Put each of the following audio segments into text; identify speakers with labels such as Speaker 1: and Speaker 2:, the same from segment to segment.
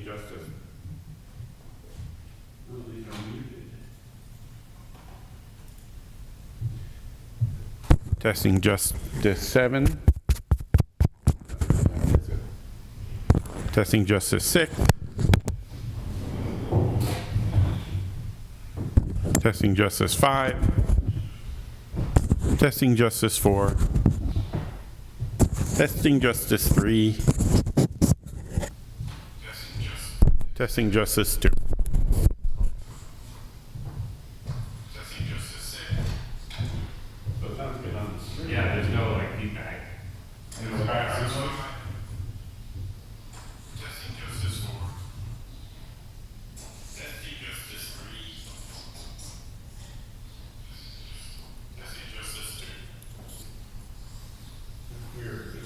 Speaker 1: Testing justice. Testing justice 7. Testing justice 6. Testing justice 5. Testing justice 4. Testing justice 3. Testing justice 2. Testing justice 6. So it sounds good on the screen. Yeah, there's no like feedback. And the back is testing justice 4. Testing justice 3. Testing justice 2. Weird.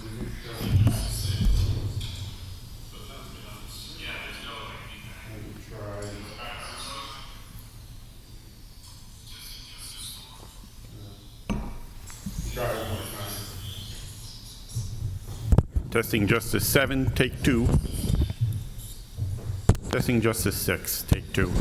Speaker 1: Testing justice 6. So it sounds good on the screen. Yeah, there's no like feedback. Let me try. And the back is testing justice 4. Try it one more time. Testing justice 7, take 2. Testing justice 6, take 2.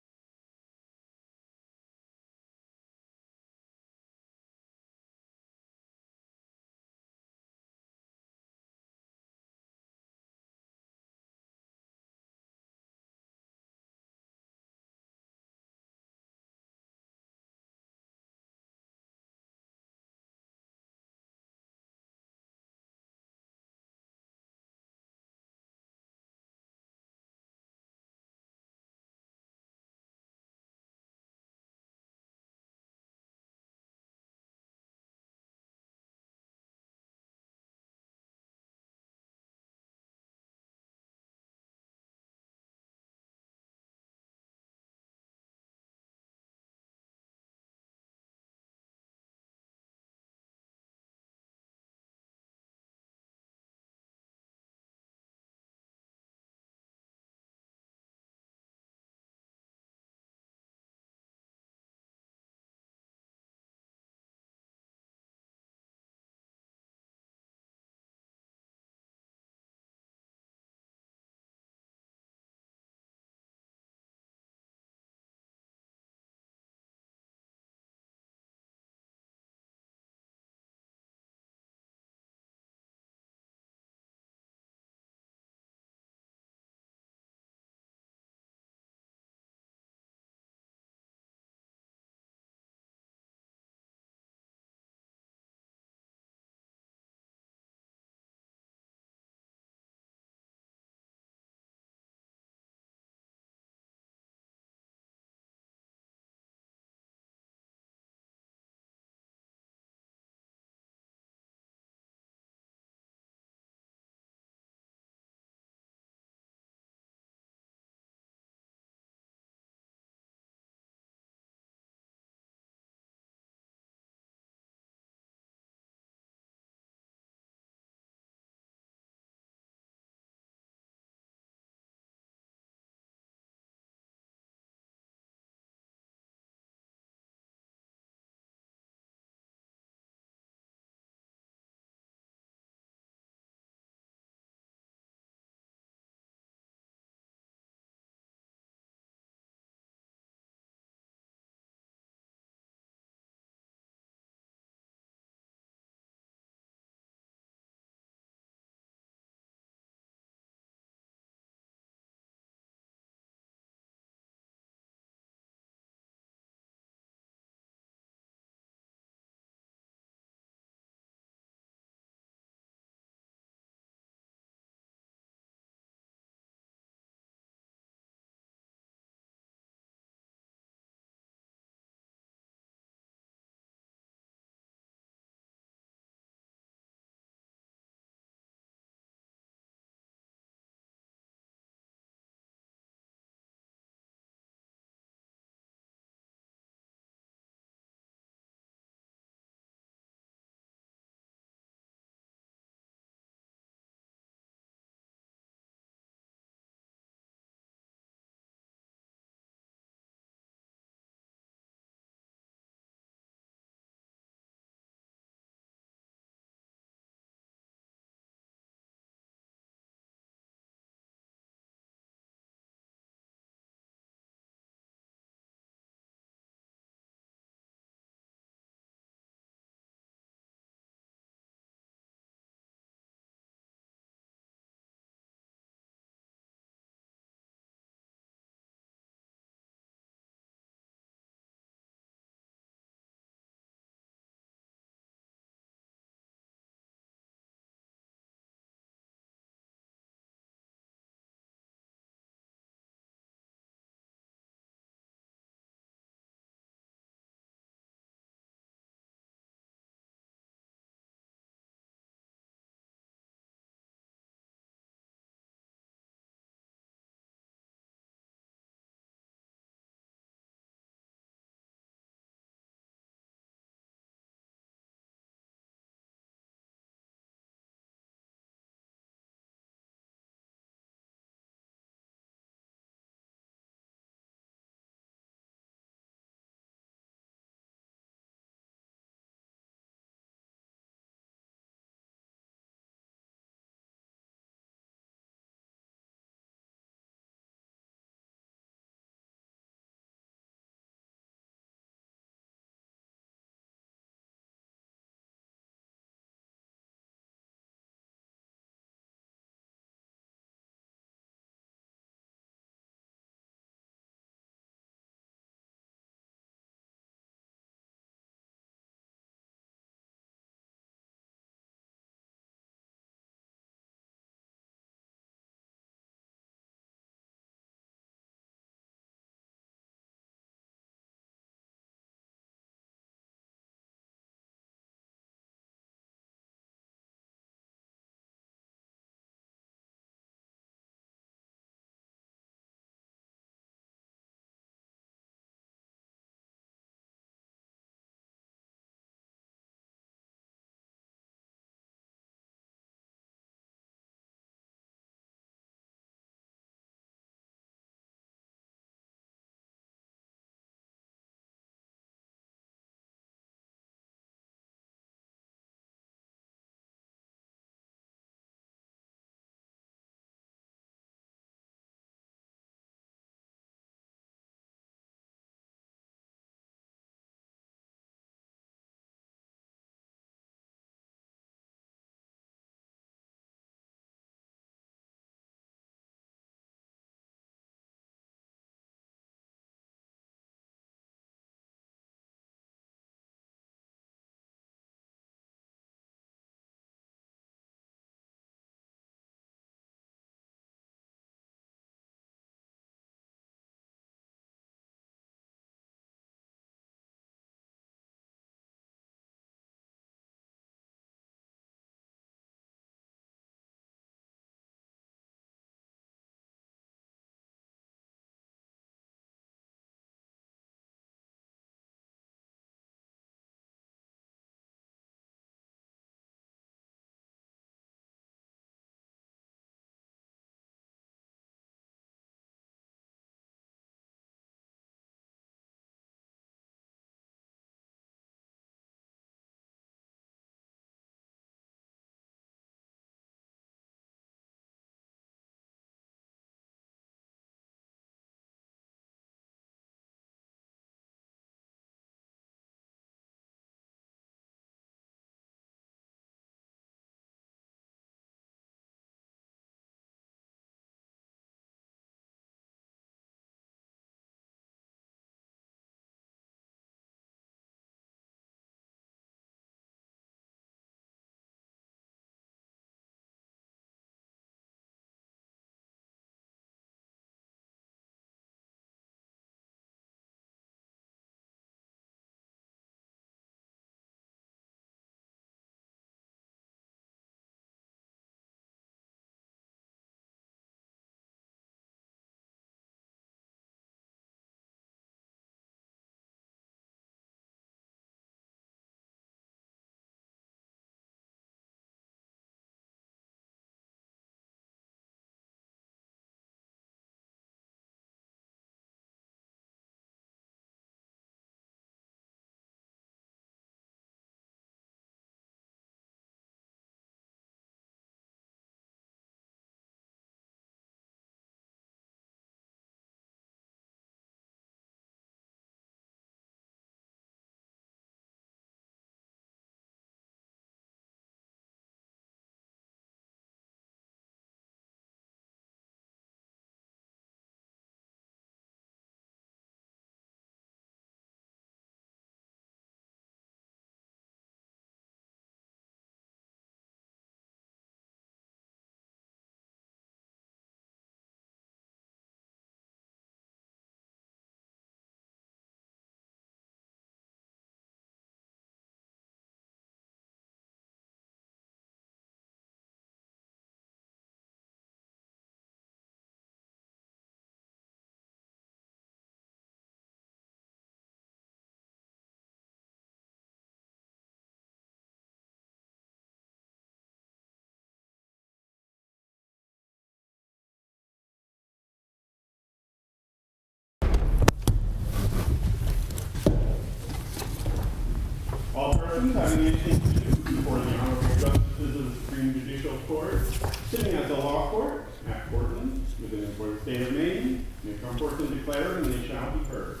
Speaker 2: persons having anything to do before the Honorable Justices of the Supreme Judicial Court, sitting at the law court at Portland, within the state of Maine, may come forth and declare, and they shall be heard.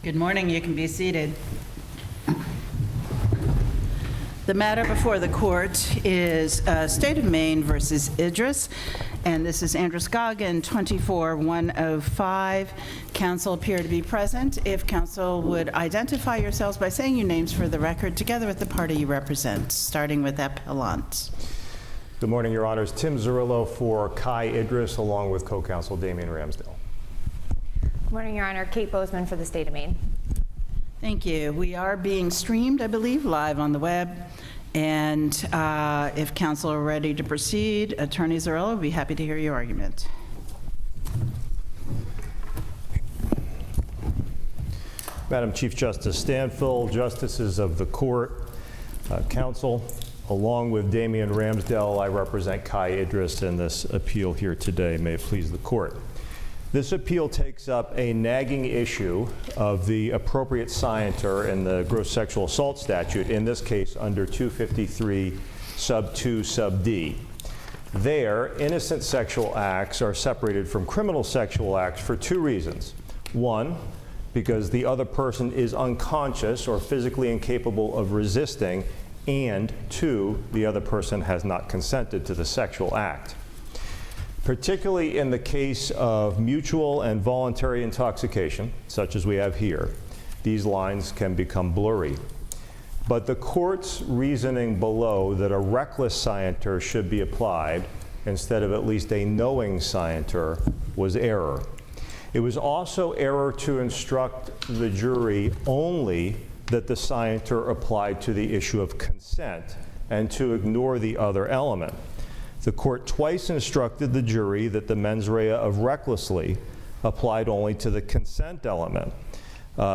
Speaker 3: Good morning. You can be seated. The matter before the court is State of Maine versus Idris, and this is Andrew Scoggin, 24-105. Counsel appear to be present. If counsel would identify yourselves by saying your names for the record, together with the party you represent, starting with appellant.
Speaker 4: Good morning, Your Honors. Tim Zurillo for Kai Idris, along with co-counsel Damian Ramsdale.
Speaker 5: Good morning, Your Honor. Kate Bozeman for the State of Maine.
Speaker 3: Thank you. We are being streamed, I believe, live on the web. And if counsel are ready to proceed, Attorney Zurillo would be happy to hear your argument.
Speaker 4: Madam Chief Justice Stanfill, Justices of the Court, Counsel, along with Damian Ramsdale, I represent Kai Idris in this appeal here today. May it please the Court. This appeal takes up a nagging issue of the appropriate scienter in the gross sexual assault statute, in this case under 253 sub 2 sub d. There, innocent sexual acts are separated from criminal sexual acts for two reasons. One, because the other person is unconscious or physically incapable of resisting, and two, the other person has not consented to the sexual act. Particularly in the case of mutual and voluntary intoxication, such as we have here, these lines can become blurry. But the court's reasoning below that a reckless scienter should be applied instead of at least a knowing scienter was error. It was also error to instruct the jury only that the scienter applied to the issue of consent and to ignore the other element. The court twice instructed the jury that the mens rea of recklessly applied only to the consent element,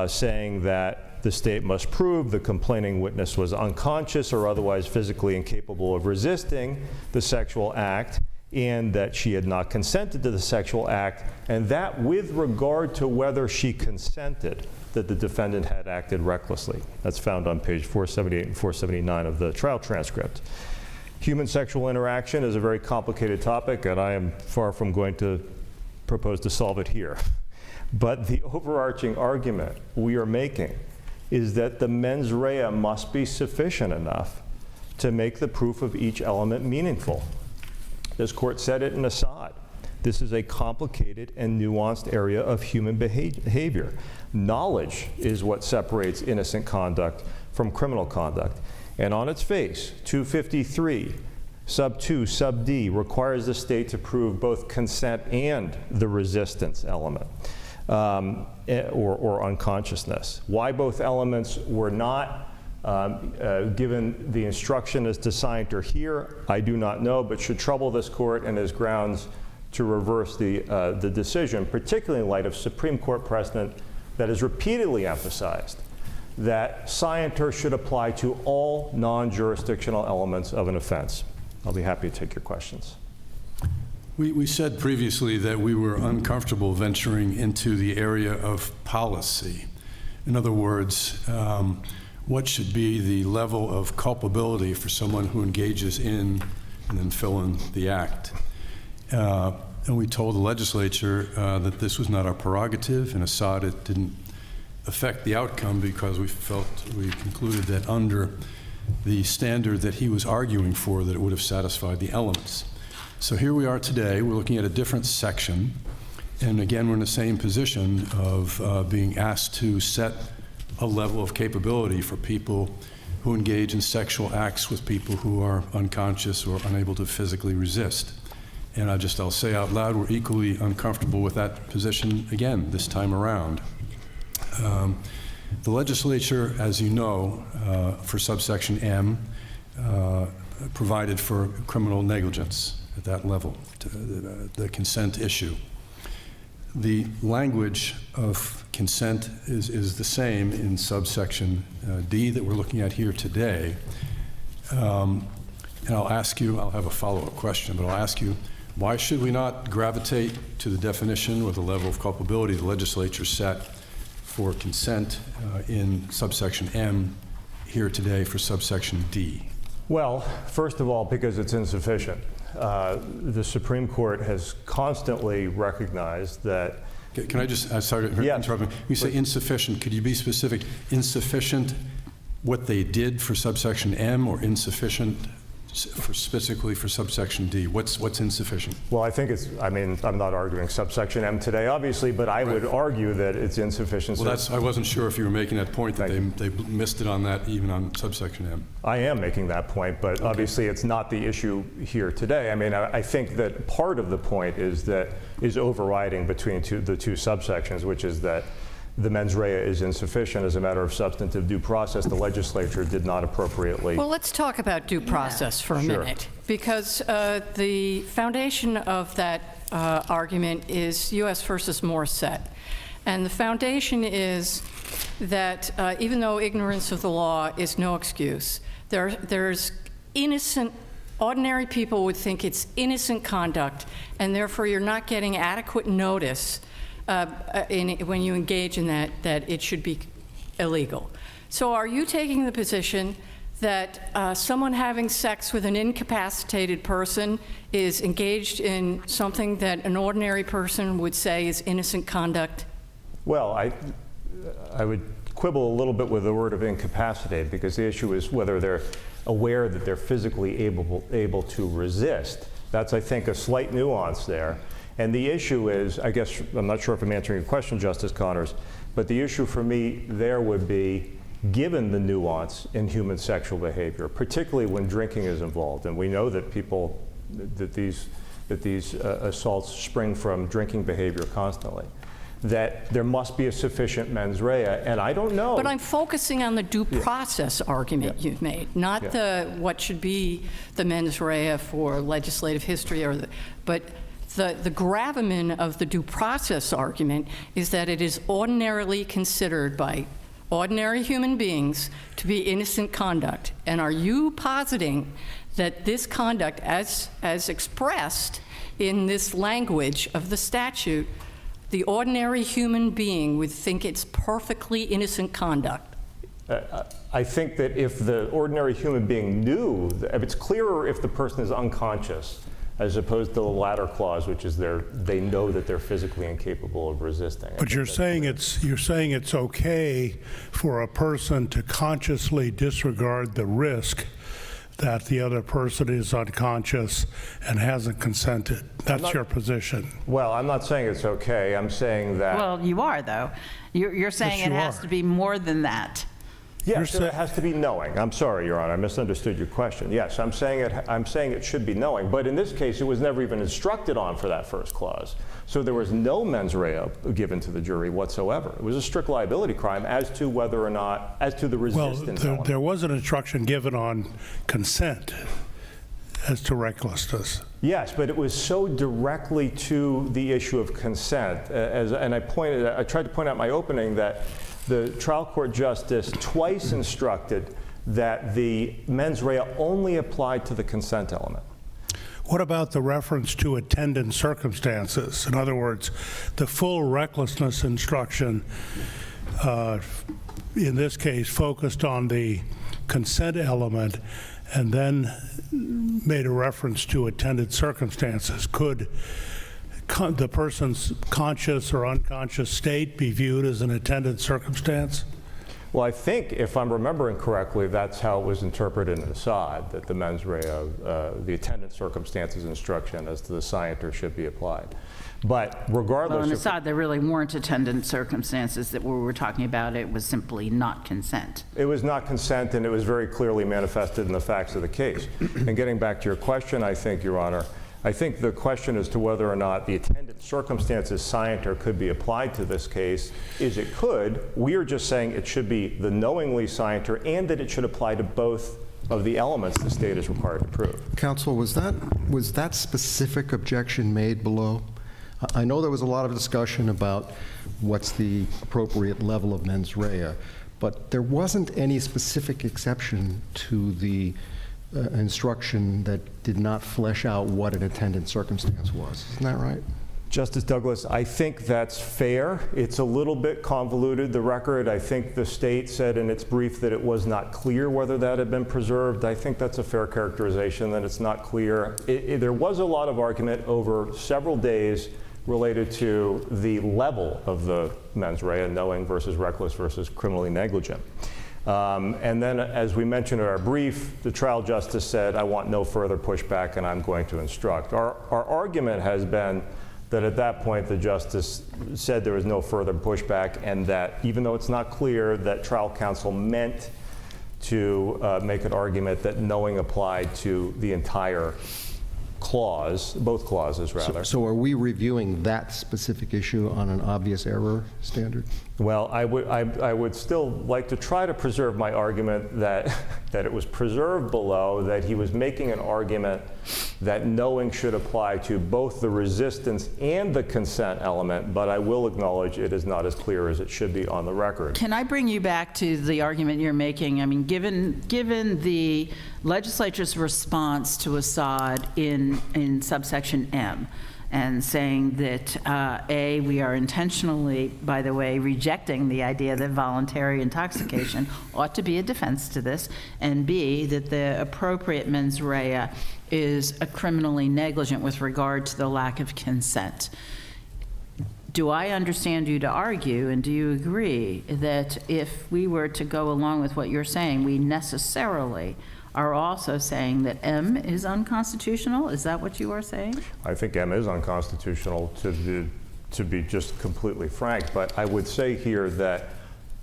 Speaker 4: saying that the state must prove the complaining witness was unconscious or otherwise physically incapable of resisting the sexual act, and that she had not consented to the sexual act, and that with regard to whether she consented, that the defendant had acted recklessly. That's found on page 478 and 479 of the trial transcript. Human sexual interaction is a very complicated topic, and I am far from going to propose to solve it here. But the overarching argument we are making is that the mens rea must be sufficient enough to make the proof of each element meaningful. This court said it in Assad. This is a complicated and nuanced area of human behavior. Knowledge is what separates innocent conduct from criminal conduct. And on its face, 253 sub 2 sub d requires the state to prove both consent and the resistance element or unconsciousness. Why both elements were not given the instruction as to scienter here, I do not know, but should trouble this court and as grounds to reverse the decision, particularly in light of Supreme Court precedent that has repeatedly emphasized that scienter should apply to all non-jurisdictional elements of an offense. I'll be happy to take your questions.
Speaker 6: We said previously that we were uncomfortable venturing into the area of policy. In other words, what should be the level of culpability for someone who engages in and then fill in the act. And we told the legislature that this was not our prerogative. In Assad, it didn't affect the outcome because we concluded that under the standard that he was arguing for, that it would have satisfied the elements. So here we are today. We're looking at a different section. And again, we're in the same position of being asked to set a level of capability for people who engage in sexual acts with people who are unconscious or unable to physically resist. And I'll say out loud, we're equally uncomfortable with that position again this time around. The legislature, as you know, for subsection M, provided for criminal negligence at that level, the consent issue. The language of consent is the same in subsection D that we're looking at here today. And I'll ask you, I'll have a follow-up question, but I'll ask you, why should we not gravitate to the definition or the level of culpability the legislature set for consent in subsection M here today for subsection D?
Speaker 4: Well, first of all, because it's insufficient. The Supreme Court has constantly recognized that.
Speaker 6: Can I just, sorry to
Speaker 4: Yes.
Speaker 6: interrupt. You say insufficient, could you be specific? Insufficient what they did for subsection M, or insufficient specifically for subsection D? What's insufficient?
Speaker 4: Well, I think I'm not arguing subsection M today, obviously, but I would argue that it's insufficient.
Speaker 6: Well, I wasn't sure if you were making that point, that
Speaker 4: Thank
Speaker 6: they missed it on that, even on subsection M.
Speaker 4: I am making that point, but obviously it's not the issue here today. I mean, I think that part of the point is overriding between the two subsections, which is that the mens rea is insufficient as a matter of substantive due process. The legislature did not appropriately.
Speaker 7: Well, let's talk about due process for a
Speaker 4: Sure.
Speaker 7: minute, because the foundation of that argument is U.S. versus Morissette. And the foundation is that even though ignorance of the law is no excuse, there's innocent, ordinary people would think it's innocent conduct, and therefore you're not getting adequate notice when you engage in that it should be illegal. So are you taking the position that someone having sex with an incapacitated person is engaged in something that an ordinary person would say is innocent conduct?
Speaker 4: Well, I would quibble a little bit with the word of incapacitated, because the issue is whether they're aware that they're physically able to resist. That's, I think, a slight nuance there. And the issue is, I guess, I'm not sure if I'm answering your question, Justice Connors, but the issue for me there would be, given the nuance in human sexual behavior, particularly when drinking is involved, and we know that these assaults spring from drinking behavior constantly, that there must be a sufficient mens rea, and I don't know.
Speaker 7: But I'm focusing on the due process argument you've made, not what should be the mens rea for legislative history, but the gravamen of the due process argument is that it is ordinarily considered by ordinary human beings to be innocent conduct. And are you positing that this conduct, as expressed in this language of the statute, the ordinary human being would think it's perfectly innocent conduct?
Speaker 4: I think that if the ordinary human being knew, if it's clearer if the person is unconscious, as opposed to the latter clause, which is they know that they're physically incapable of resisting.
Speaker 8: But you're saying it's okay for a person to consciously disregard the risk that the other person is unconscious and hasn't consented. That's your position.
Speaker 4: Well, I'm not saying it's okay. I'm saying that.
Speaker 3: Well, you are, though. You're saying
Speaker 8: Yes,
Speaker 3: it
Speaker 8: you
Speaker 3: has
Speaker 8: are.
Speaker 3: to be more than that.
Speaker 4: Yes, it has to be knowing. I'm sorry, Your Honor, I misunderstood your question. Yes, I'm saying it should be knowing, but in this case, it was never even instructed on for that first clause. So there was no mens rea given to the jury whatsoever. It was a strict liability crime as to whether or not, as to the resistance
Speaker 8: Well,
Speaker 4: element.
Speaker 8: there was an instruction given on consent as to recklessness.
Speaker 4: Yes, but it was so directly to the issue of consent. And I tried to point out in my opening that the trial court justice twice instructed that the mens rea only applied to the consent element.
Speaker 8: What about the reference to attendant circumstances? In other words, the full recklessness instruction, in this case, focused on the consent element and then made a reference to attendant circumstances. Could the person's conscious or unconscious state be viewed as an attendant circumstance?
Speaker 4: Well, I think, if I'm remembering correctly, that's how it was interpreted in Assad, that the mens rea, the attendant circumstances instruction as to the scienter should be applied. But regardless
Speaker 3: Well, in
Speaker 4: of...
Speaker 3: Assad, there really weren't attendant circumstances that we were talking about. It was simply not consent.
Speaker 4: It was not consent, and it was very clearly manifested in the facts of the case. And getting back to your question, I think, Your Honor, I think the question as to whether or not the attendant circumstances scienter could be applied to this case is it could. We are just saying it should be the knowingly scienter and that it should apply to both of the elements the state is required to prove.
Speaker 9: Counsel, was that specific objection made below? I know there was a lot of discussion about what's the appropriate level of mens rea, but there wasn't any specific exception to the instruction that did not flesh out what an attendant circumstance was. Isn't that right?
Speaker 4: Justice Douglas, I think that's fair. It's a little bit convoluted, the record. I think the state said in its brief that it was not clear whether that had been preserved. I think that's a fair characterization, that it's not clear. There was a lot of argument over several days related to the level of the mens rea, knowing versus reckless versus criminally negligent. And then, as we mentioned in our brief, the trial justice said, I want no further pushback and I'm going to instruct. Our argument has been that at that point the justice said there was no further pushback, and that even though it's not clear, that trial counsel meant to make an argument that knowing applied to the entire clause, both clauses rather.
Speaker 9: So are we reviewing that specific issue on an obvious error standard?
Speaker 4: Well, I would still like to try to preserve my argument that it was preserved below, that he was making an argument that knowing should apply to both the resistance and the consent element, but I will acknowledge it is not as clear as it should be on the record.
Speaker 3: Can I bring you back to the argument you're making? I mean, given the legislature's response to Assad in subsection M, and saying that, A, we are intentionally, by the way, rejecting the idea that voluntary intoxication ought to be a defense to this, and B, that the appropriate mens rea is a criminally negligent with regard to the lack of consent. Do I understand you to argue, and do you agree, that if we were to go along with what you're saying, we necessarily are also saying that M is unconstitutional? Is that what you are saying?
Speaker 4: I think M is unconstitutional, to be just completely frank, but I would say here that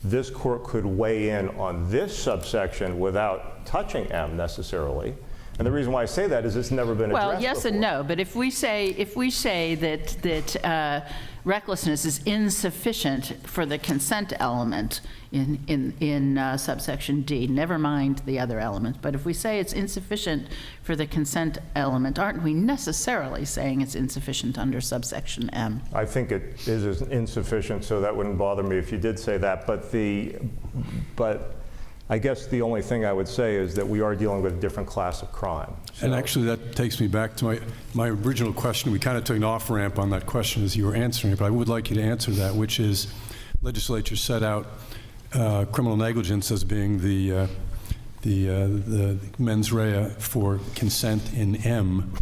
Speaker 4: this court could weigh in on this subsection without touching M necessarily. And the reason why I say that is it's never been addressed
Speaker 3: Well, yes
Speaker 4: before.
Speaker 3: and no, but if we say that recklessness is insufficient for the consent element in subsection D, never mind the other elements, but if we say it's insufficient for the consent element, aren't we necessarily saying it's insufficient under subsection M?
Speaker 4: I think it is insufficient, so that wouldn't bother me if you did say that, but I guess the only thing I would say is that we are dealing with a different class of crime. So.
Speaker 6: And actually, that takes me back to my original question. We kind of took an off-ramp on that question as you were answering it, but I would like you to answer that, which is legislature set out criminal negligence as being the mens rea for consent in M.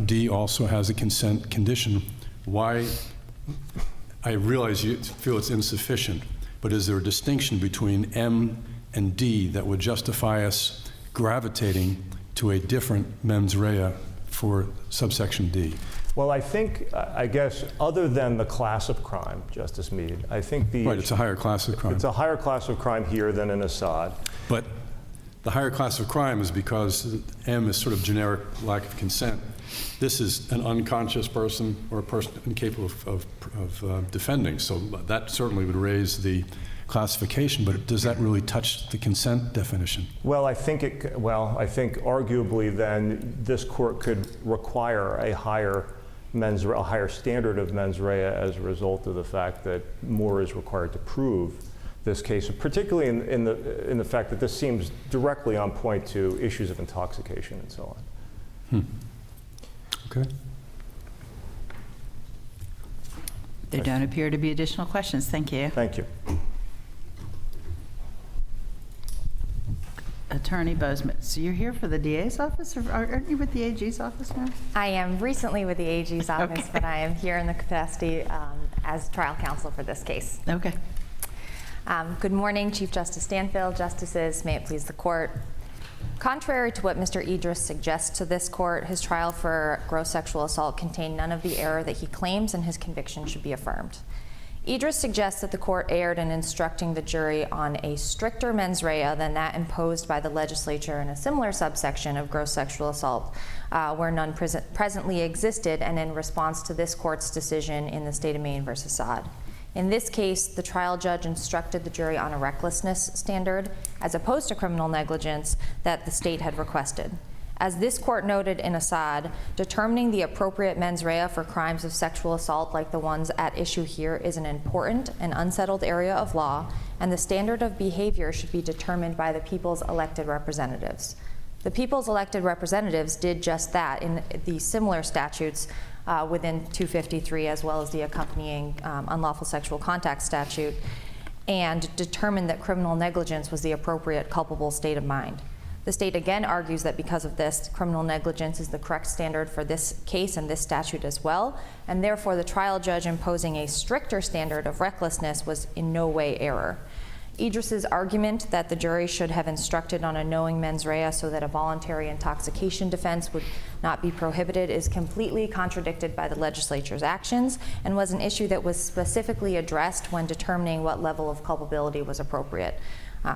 Speaker 6: D also has a consent condition. Why? I realize you feel it's insufficient, but is there a distinction between M and D that would justify us gravitating to a different mens rea for subsection D?
Speaker 4: Well, I guess, other than the class of crime, Justice Meade, I think the...
Speaker 6: Right, it's a higher class of crime.
Speaker 4: It's a higher class of crime here than in Assad.
Speaker 6: But the higher class of crime is because M is sort of generic lack of consent. This is an unconscious person or a person incapable of defending, so that certainly would raise the classification, but does that really touch the consent definition?
Speaker 4: Well, I think arguably then this court could require a higher standard of mens rea as a result of the fact that more is required to prove this case, particularly in the fact that this seems directly on point to issues of intoxication and so on.
Speaker 6: Okay.
Speaker 3: There don't appear to be additional questions. Thank you.
Speaker 4: Thank you.
Speaker 3: Attorney Bozeman, so you're here for the DA's office, or aren't you with the AG's office now?
Speaker 5: I am recently with the AG's office,
Speaker 3: Okay.
Speaker 5: but I am here in the capacity as trial counsel for this case.
Speaker 3: Okay.
Speaker 5: Good morning, Chief Justice Stanfield, justices, may it please the court. Contrary to what Mr. Idris suggests to this court, his trial for gross sexual assault contained none of the error that he claims, and his conviction should be affirmed. Idris suggests that the court erred in instructing the jury on a stricter mens rea than that imposed by the legislature in a similar subsection of gross sexual assault, where none presently existed, and in response to this court's decision in the state of Maine versus Assad. In this case, the trial judge instructed the jury on a recklessness standard as opposed to criminal negligence that the state had requested. As this court noted in Assad, determining the appropriate mens rea for crimes of sexual assault like the ones at issue here is an important and unsettled area of law, and the standard of behavior should be determined by the people's elected representatives. The people's elected representatives did just that in the similar statutes within 253, as well as the accompanying unlawful sexual contact statute, and determined that criminal negligence was the appropriate culpable state of mind. The state again argues that because of this, criminal negligence is the correct standard for this case and this statute as well, and therefore the trial judge imposing a stricter standard of recklessness was in no way error. Idris's argument that the jury should have instructed on a knowing mens rea so that a voluntary intoxication defense would not be prohibited is completely contradicted by the legislature's actions and was an issue that was specifically addressed when determining what level of culpability was appropriate.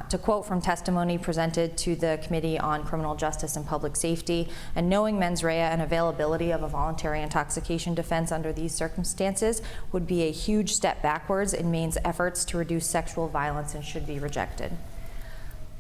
Speaker 5: To quote from testimony presented to the Committee on Criminal Justice and Public Safety, a knowing mens rea and availability of a voluntary intoxication defense under these circumstances would be a huge step backwards in Maine's efforts to reduce sexual violence and should be rejected.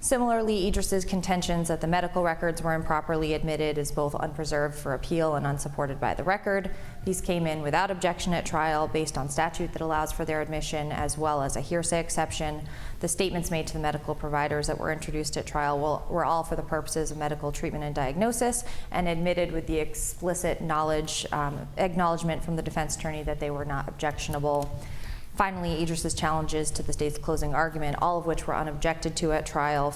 Speaker 5: Similarly, Idris's contentions that the medical records were improperly admitted is both unpreserved for appeal and unsupported by the record. These came in without objection at trial based on statute that allows for their admission, as well as a hearsay exception. The statements made to the medical providers that were introduced at trial were all for the purposes of medical treatment and diagnosis and admitted with the explicit acknowledgement from the defense attorney that they were not objectionable. Finally, Idris's challenges to the state's closing argument, all of which were unobjected to at trial,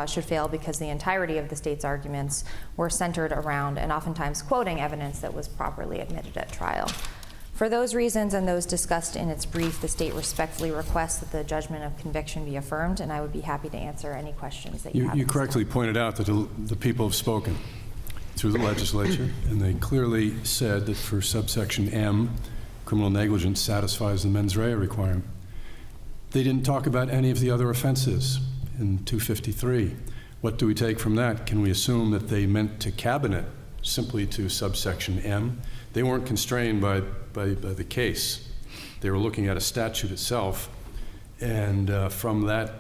Speaker 5: should fail because the entirety of the state's arguments were centered around and oftentimes quoting evidence that was properly admitted at trial. For those reasons and those discussed in its brief, the state respectfully requests that the judgment of conviction be affirmed, and I would be happy to answer any questions that you have.
Speaker 6: You correctly pointed out that the people have spoken through the legislature, and they clearly said that for subsection M, criminal negligence satisfies the mens rea requirement. They didn't talk about any of the other offenses in 253. What do we take from that? Can we assume that they meant to cabinet simply to subsection M? They weren't constrained by the case. They were looking at a statute itself, and from that,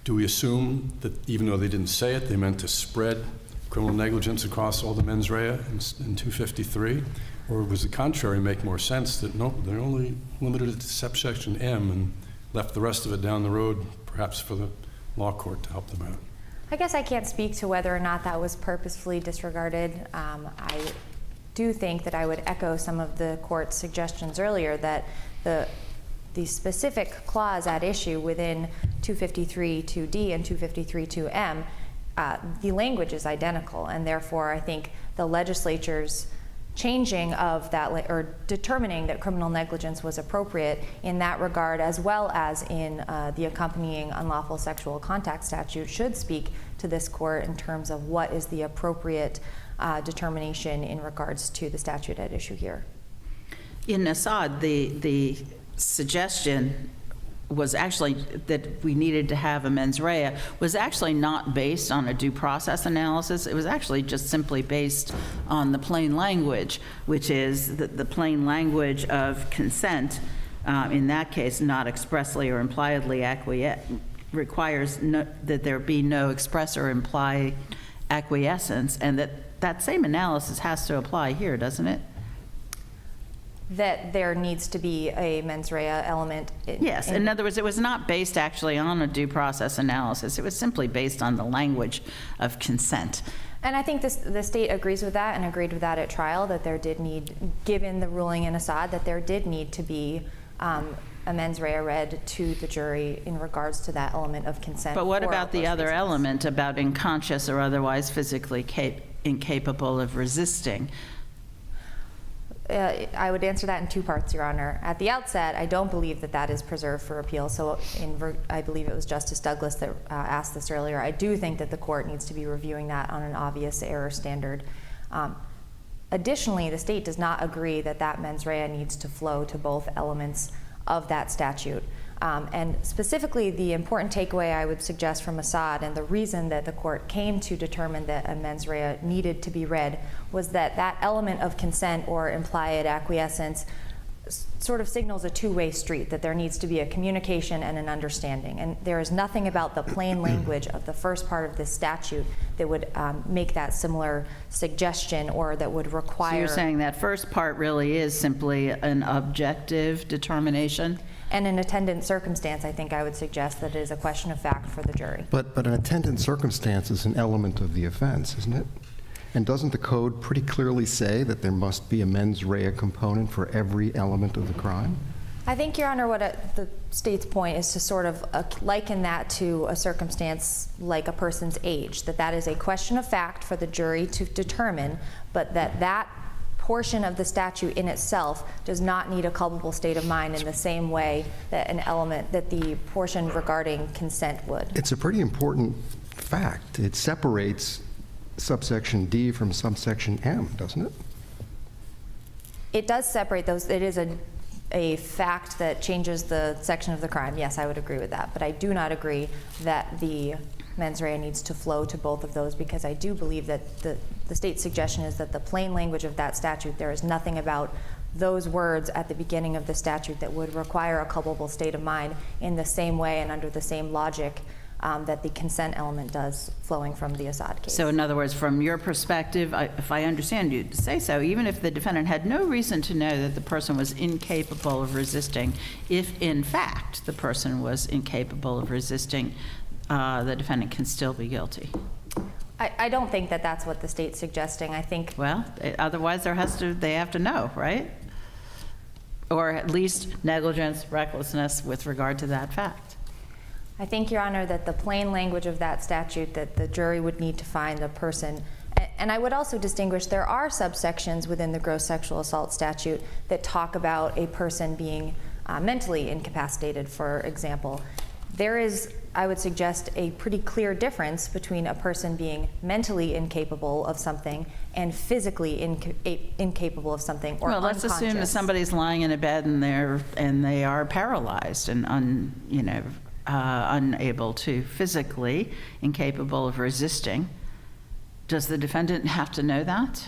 Speaker 6: do we assume that even though they didn't say it, they meant to spread criminal negligence across all the mens rea in 253? Or was the contrary make more sense, that no, they're only limited it to subsection M and left the rest of it down the road, perhaps for the law court to help them out?
Speaker 5: I guess I can't speak to whether or not that was purposefully disregarded. I do think that I would echo some of the court's suggestions earlier that the specific clause at issue within 253(2)D and 253(2)M, the language is identical, and therefore I think the legislature's changing of that, or determining that criminal negligence was appropriate in that regard, as well as in the accompanying unlawful sexual contact statute, should speak to this court in terms of what is the appropriate determination in regards to the statute at issue here.
Speaker 3: In Assad, the suggestion was actually that we needed to have a mens rea was actually not based on a due process analysis. It was actually just simply based on the plain language, which is the plain language of consent, in that case, not expressly or impliedly requires that there be no express or implied acquiescence, and that same analysis has to apply here, doesn't it?
Speaker 5: That there needs to be a mens rea element.
Speaker 3: Yes, in other words, it was not based actually on a due process analysis. It was simply based on the language of consent.
Speaker 5: And I think the state agrees with that and agreed with that at trial, that there did need, given the ruling in Assad, that there did need to be a mens rea read to the jury in regards to that element of consent.
Speaker 3: But what about the other element about unconscious or otherwise physically incapable of resisting?
Speaker 5: I would answer that in two parts, Your Honor. At the outset, I don't believe that that is preserved for appeal. So I believe it was Justice Douglas that asked this earlier. I do think that the court needs to be reviewing that on an obvious error standard. Additionally, the state does not agree that that mens rea needs to flow to both elements of that statute. And specifically, the important takeaway I would suggest from Assad, and the reason that the court came to determine that a mens rea needed to be read, was that that element of consent or implied acquiescence sort of signals a two-way street, that there needs to be a communication and an understanding. And there is nothing about the plain language of the first part of this statute that would make that similar suggestion, or that would require...
Speaker 3: So you're saying that first part really is simply an objective determination?
Speaker 5: And in attendant circumstance, I think I would suggest that it is a question of fact for the jury.
Speaker 9: But an attendant circumstance is an element of the offense, isn't it? And doesn't the code pretty clearly say that there must be a mens rea component for every element of the crime?
Speaker 5: I think, Your Honor, what the state's point is to sort of liken that to a circumstance like a person's age, that is a question of fact for the jury to determine, but that portion of the statute in itself does not need a culpable state of mind in the same way that an element, that the portion regarding consent would.
Speaker 9: It's a pretty important fact. It separates subsection D from subsection M, doesn't it?
Speaker 5: It does separate those. It is a fact that changes the section of the crime. Yes, I would agree with that. But I do not agree that the mens rea needs to flow to both of those, because I do believe that the state's suggestion is that the plain language of that statute, there is nothing about those words at the beginning of the statute that would require a culpable state of mind in the same way and under the same logic that the consent element does, flowing from the Assad case.
Speaker 3: So in other words, from your perspective, if I understand you to say so, even if the defendant had no reason to know that the person was incapable of resisting, if in fact the person was incapable of resisting, the defendant can still be guilty.
Speaker 5: I don't think that that's what the state's suggesting. I think,
Speaker 3: Well, otherwise they have to know, right? Or at least negligence, recklessness with regard to that fact.
Speaker 5: I think, Your Honor, that the plain language of that statute, that the jury would need to find the person. And I would also distinguish, there are subsections within the gross sexual assault statute that talk about a person being mentally incapacitated, for example. There is, I would suggest, a pretty clear difference between a person being mentally incapable of something and physically incapable of something, or
Speaker 3: Well, let's assume that somebody's lying in a bed and they are paralyzed and unable to physically, incapable of resisting. Does the defendant have to know that?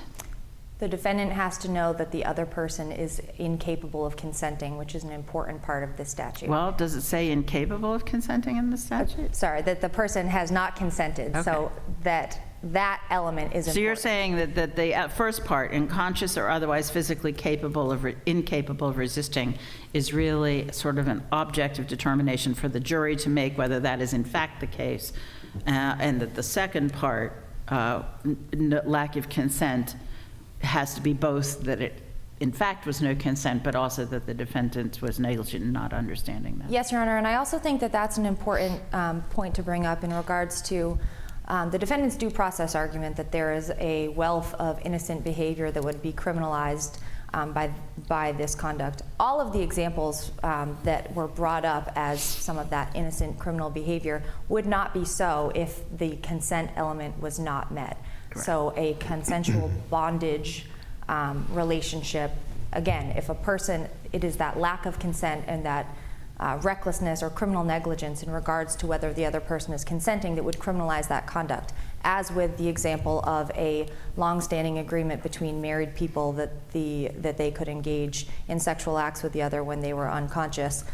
Speaker 5: The defendant has to know that the other person is incapable of consenting, which is an important part of the statute.
Speaker 3: Well, does it say incapable of consenting in the statute?
Speaker 5: Sorry, that the person has not consented, so that element is important.
Speaker 3: So you're saying that the first part, unconscious or otherwise physically incapable of resisting, is really sort of an objective determination for the jury to make whether that is in fact the case, and that the second part, lack of consent, has to be both that it in fact was no consent, but also that the defendant was negligent in not understanding that.
Speaker 5: Yes, Your Honor, and I also think that that's an important point to bring up in regards to the defendant's due process argument that there is a wealth of innocent behavior that would be criminalized by this conduct. All of the examples that were brought up as some of that innocent criminal behavior would not be so if the consent element was not met. Correct. So a consensual bondage relationship, again, if a person, it is that lack of consent and that recklessness or criminal negligence in regards to whether the other person is consenting that would criminalize that conduct. As with the example of a long-standing agreement between married people that they could engage in sexual acts with the other when they were unconscious,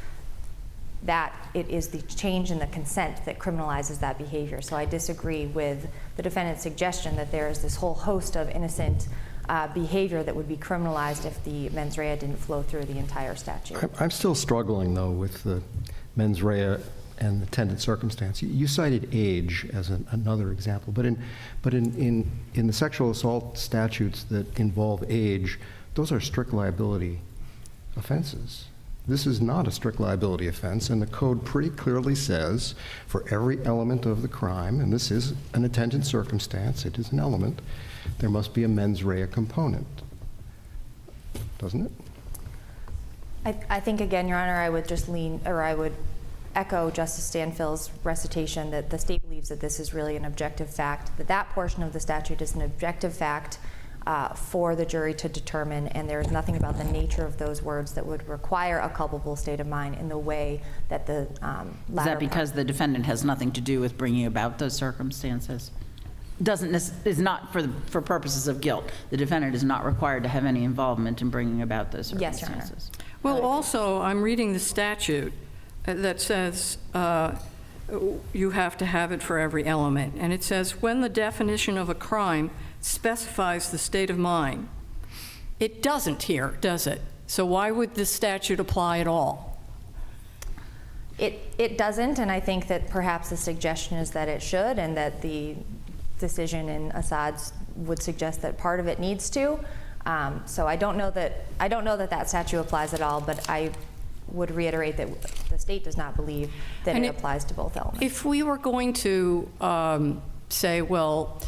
Speaker 5: that it is the change in the consent that criminalizes that behavior. So I disagree with the defendant's suggestion that there is this whole host of innocent behavior that would be criminalized if the mens rea didn't flow through the entire statute.
Speaker 9: I'm still struggling, though, with the mens rea and the attendant circumstance. You cited age as another example, but in the sexual assault statutes that involve age, those are strict liability offenses. This is not a strict liability offense, and the code pretty clearly says for every element of the crime, and this is an attendant circumstance, it is an element, there must be a mens rea component. Doesn't it?
Speaker 5: I think, again, Your Honor, I would echo Justice Stanfield's recitation that the state believes that this is really an objective fact, that portion of the statute is an objective fact for the jury to determine, and there is nothing about the nature of those words that would require a culpable state of mind in the way that the latter
Speaker 3: Is that because the defendant has nothing to do with bringing about those circumstances? Is not for purposes of guilt. The defendant is not required to have any involvement in bringing about those circumstances.
Speaker 5: Yes, Your Honor.
Speaker 7: Well, also, I'm reading the statute that says you have to have it for every element. And it says, when the definition of a crime specifies the state of mind. It doesn't here, does it? So why would this statute apply at all?
Speaker 5: It doesn't, and I think that perhaps the suggestion is that it should, and that the decision in Assad's would suggest that part of it needs to. So I don't know that that statute applies at all, but I would reiterate that the state does not believe that
Speaker 7: And
Speaker 5: it applies to both elements.
Speaker 7: If we were going to say, well,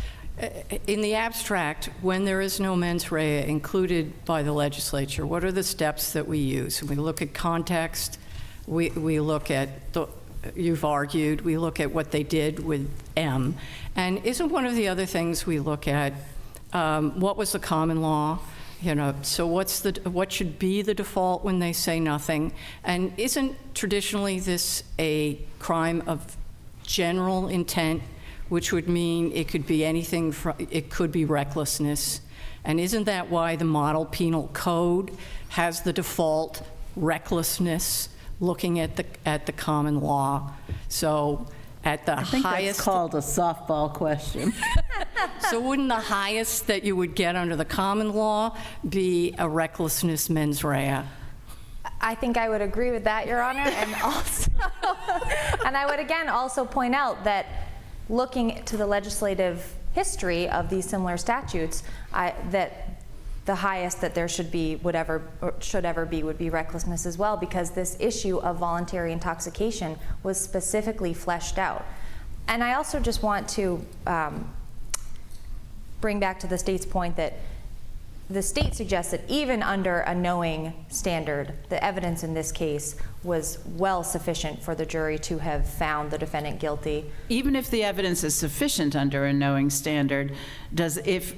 Speaker 7: in the abstract, when there is no mens rea included by the legislature, what are the steps that we use? We look at context, we look at, you've argued, we look at what they did with M. And isn't one of the other things we look at, what was the common law? You know, so what should be the default when they say nothing? And isn't traditionally this a crime of general intent, which would mean it could be anything from, it could be recklessness? And isn't that why the model penal code has the default recklessness, looking at the common law? So at the highest,
Speaker 3: I think that's called a softball question.
Speaker 7: so wouldn't the highest that you would get under the common law be a recklessness mens rea?
Speaker 5: I think I would agree with that, Your Honor, and also, and I would again also point out that looking to the legislative history of these similar statutes, that the highest that there should be, would ever be, would be recklessness as well, because this issue of voluntary intoxication was specifically fleshed out. And I also just want to bring back to the state's point that the state suggests that even under a knowing standard, the evidence in this case was well sufficient for the jury to have found the defendant guilty.
Speaker 3: Even if the evidence is sufficient under a knowing standard, if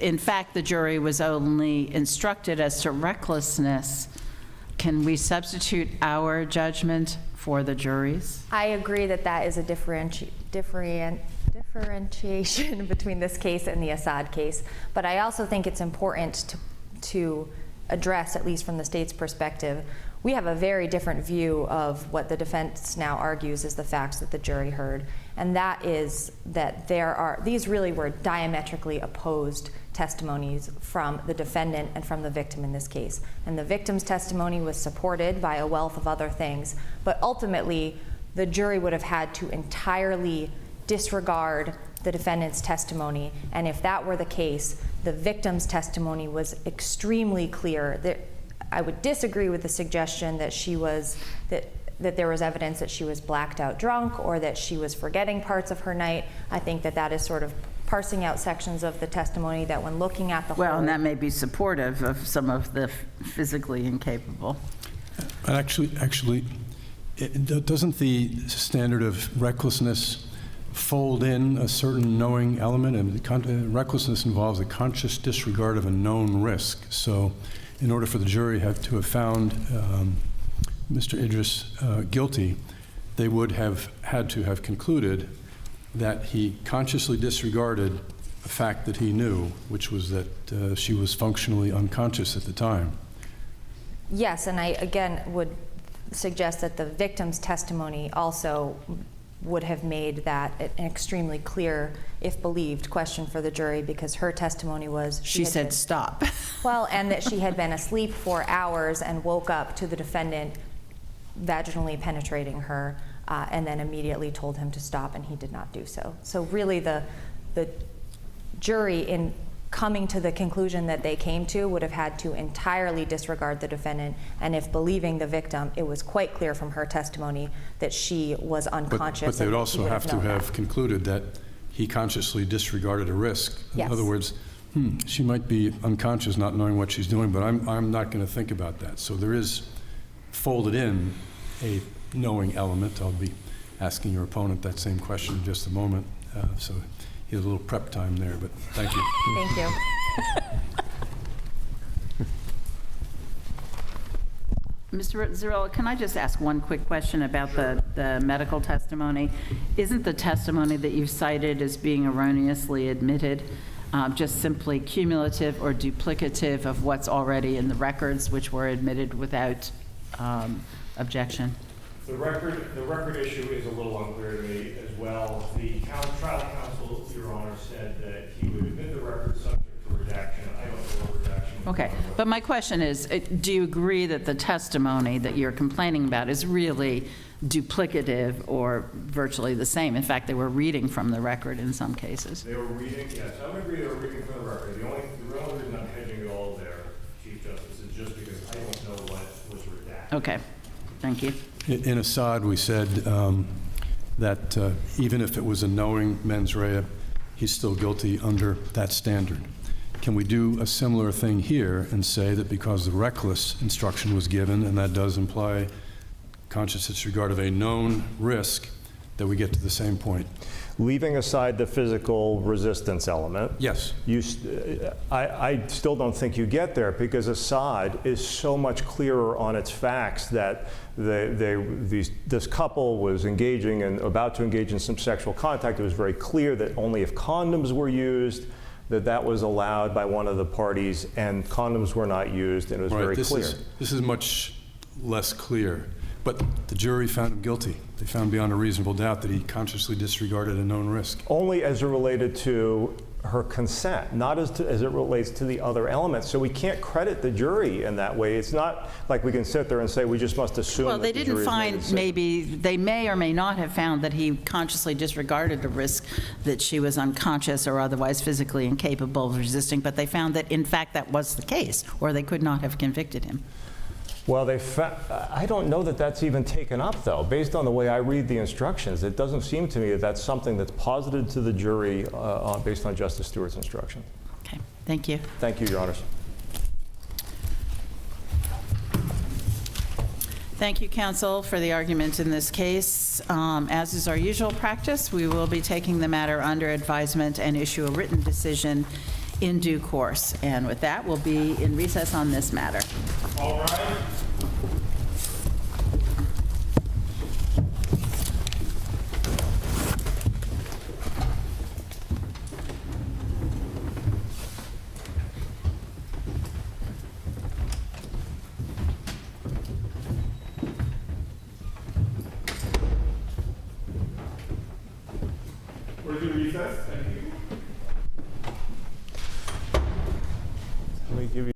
Speaker 3: in fact the jury was only instructed as to recklessness, can we substitute our judgment for the jury's?
Speaker 5: I agree that that is a differentiation between this case and the Assad case, but I also think it's important to address, at least from the state's perspective, we have a very different view of what the defense now argues is the facts that the jury heard, and that is that these really were diametrically opposed testimonies from the defendant and from the victim in this case. And the victim's testimony was supported by a wealth of other things, but ultimately the jury would have had to entirely disregard the defendant's testimony, and if that were the case, the victim's testimony was extremely clear. I would disagree with the suggestion that that there was evidence that she was blacked out drunk or that she was forgetting parts of her night. I think that is sort of parsing out sections of the testimony that when looking at the whole.
Speaker 3: Well, and that may be supportive of some of the physically incapable.
Speaker 6: But actually, doesn't the standard of recklessness fold in a certain knowing element? And recklessness involves a conscious disregard of a known risk. So in order for the jury to have found Mr. Idris guilty, they would have had to have concluded that he consciously disregarded a fact that he knew, which was that she was functionally unconscious at the time.
Speaker 5: Yes, and I again would suggest that the victim's testimony also would have made that an extremely clear, if believed, question for the jury, because her testimony was
Speaker 3: She said stop.
Speaker 5: Well, and that she had been asleep for hours and woke up to the defendant vaginally penetrating her, and then immediately told him to stop, and he did not do so. So really the jury, in coming to the conclusion that they came to, would have had to entirely disregard the defendant, and if believing the victim, it was quite clear from her testimony that she was unconscious.
Speaker 6: But they would also have to have concluded that he consciously disregarded a risk.
Speaker 5: Yes.
Speaker 6: In other words, she might be unconscious, not knowing what she's doing, but I'm not going to think about that. So there is folded in a knowing element. I'll be asking your opponent that same question in just a moment. So he has a little prep time there, but thank you.
Speaker 5: Thank you.
Speaker 3: Mr. Zarella, can I just ask one quick question about the medical testimony? Isn't the testimony that you cited as being erroneously admitted just simply cumulative or duplicative of what's already in the records, which were admitted without objection?
Speaker 1: The record issue is a little unclear to me as well. The trial counsel, Your Honor, said that he would admit the record subject to redaction. I don't know what redaction was.
Speaker 3: Okay, but my question is, do you agree that the testimony that you're complaining about is really duplicative or virtually the same. In fact, they were reading from the record in some cases.
Speaker 1: They were reading, yes, I would agree they were reading from the record. The only reason I'm hedging it all there, Chief Justice, is just because I don't know what was redacted.
Speaker 3: Okay, thank you.
Speaker 6: In Assad, we said that even if it was a knowing mens rea, he's still guilty under that standard. Can we do a similar thing here and say that because the reckless instruction was given, and that does imply conscious disregard of a known risk, that we get to the same point?
Speaker 4: Leaving aside the physical resistance element,
Speaker 6: Yes.
Speaker 4: I still don't think you get there, because Assad is so much clearer on its facts that this couple was engaging and about to engage in some sexual contact. It was very clear that only if condoms were used, that was allowed by one of the parties, and condoms were not used, and it was very clear.
Speaker 6: This is much less clear. But the jury found him guilty. They found beyond a reasonable doubt that he consciously disregarded a known risk.
Speaker 4: Only as it related to her consent, not as it relates to the other elements. So we can't credit the jury in that way. It's not like we can sit there and say we just must assume
Speaker 3: Well,
Speaker 4: that
Speaker 3: they
Speaker 4: the
Speaker 3: didn't
Speaker 4: jury has made a
Speaker 3: find,
Speaker 4: decision.
Speaker 3: maybe, they may or may not have found that he consciously disregarded the risk that she was unconscious or otherwise physically incapable of resisting, but they found that, in fact, that was the case, or they could not have convicted him.
Speaker 4: Well, I don't know that that's even taken up, though. Based on the way I read the instructions, it doesn't seem to me that that's something that's posited to the jury based on Justice Stewart's instruction.
Speaker 3: Okay, thank you.
Speaker 4: Thank you, Your Honors.
Speaker 3: Thank you, counsel, for the argument in this case. As is our usual practice, we will be taking the matter under advisement and issue a written decision in due course. And with that, we'll be in recess on this matter.
Speaker 2: All right. We're going to recess. Thank you.
Speaker 4: Let me give you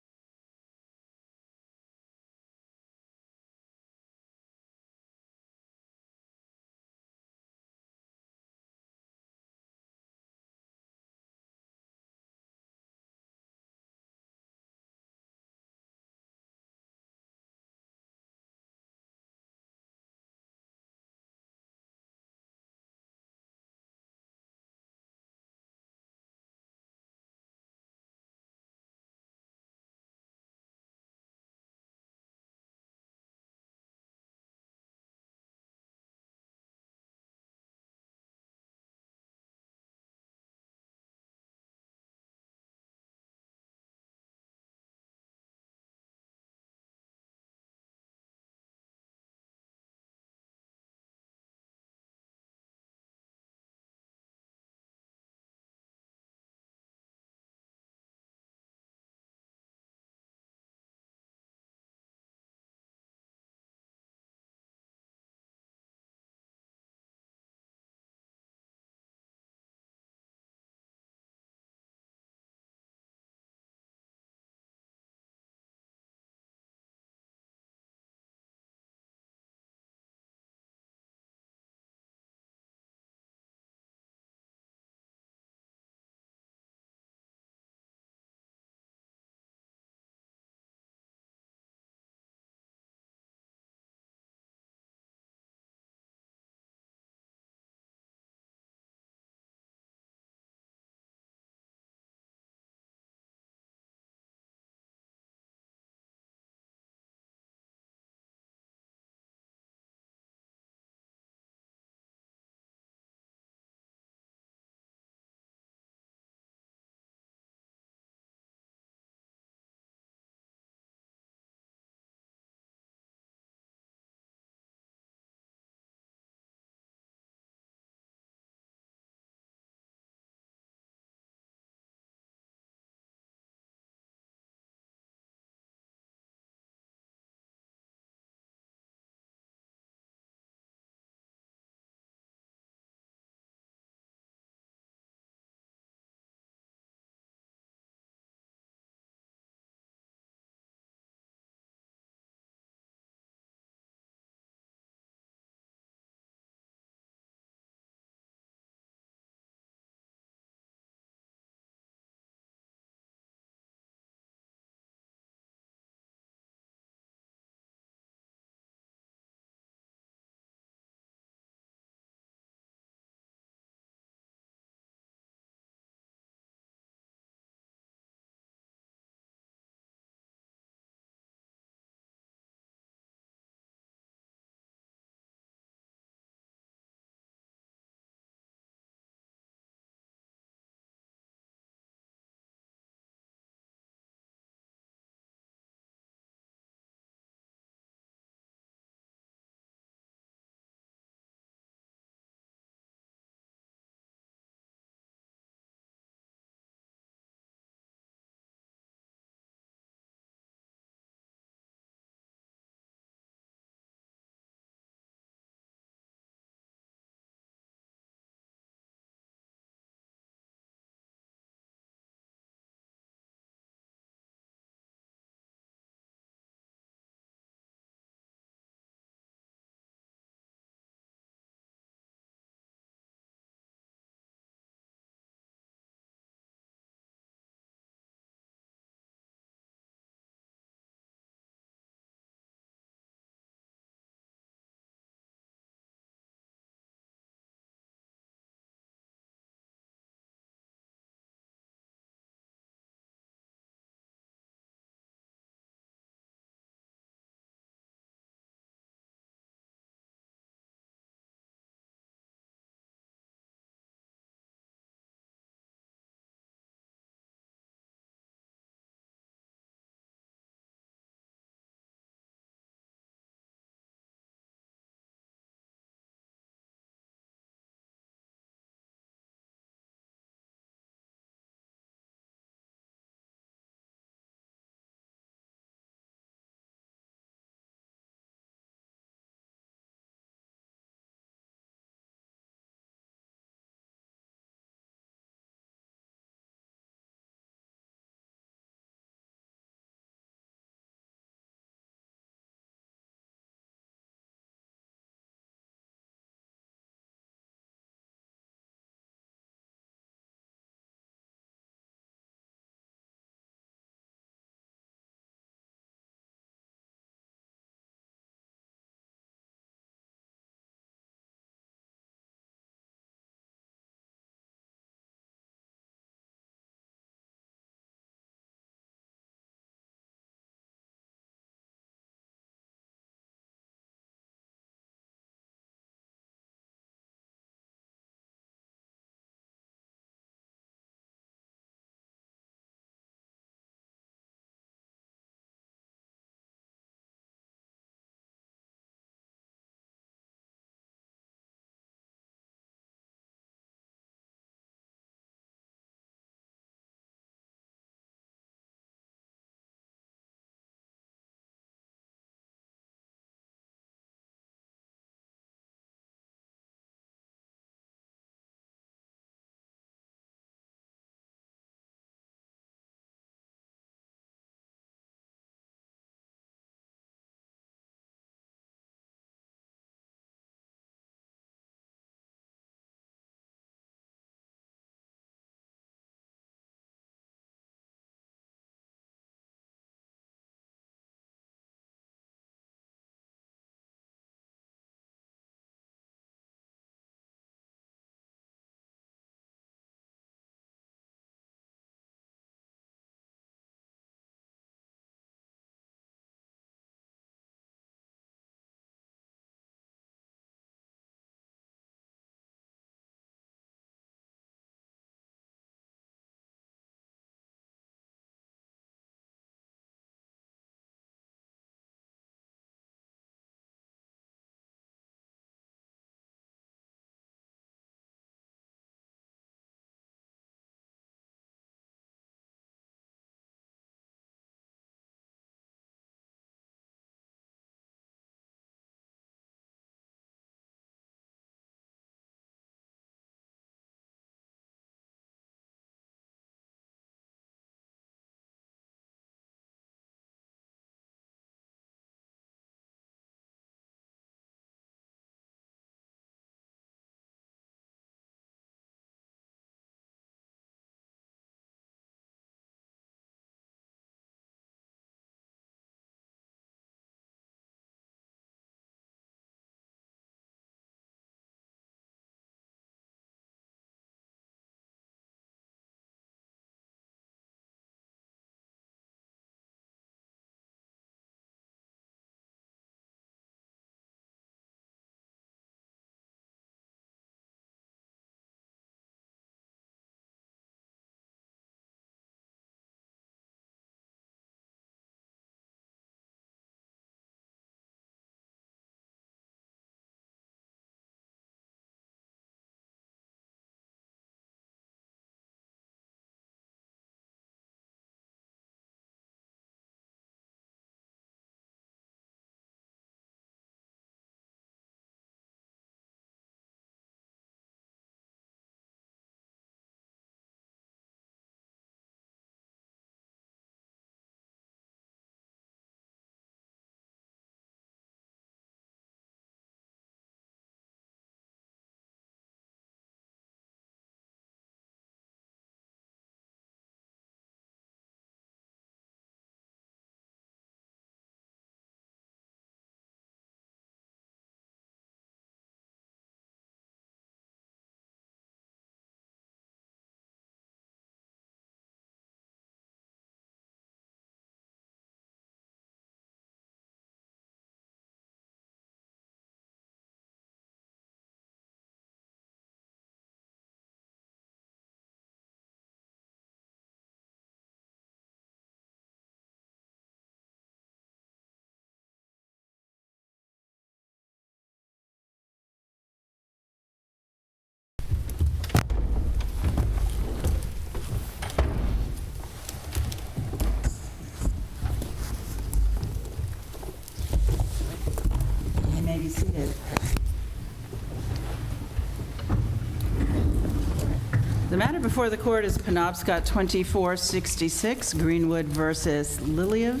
Speaker 3: The matter before the court is Penobscot 2466, Greenwood versus Liliev.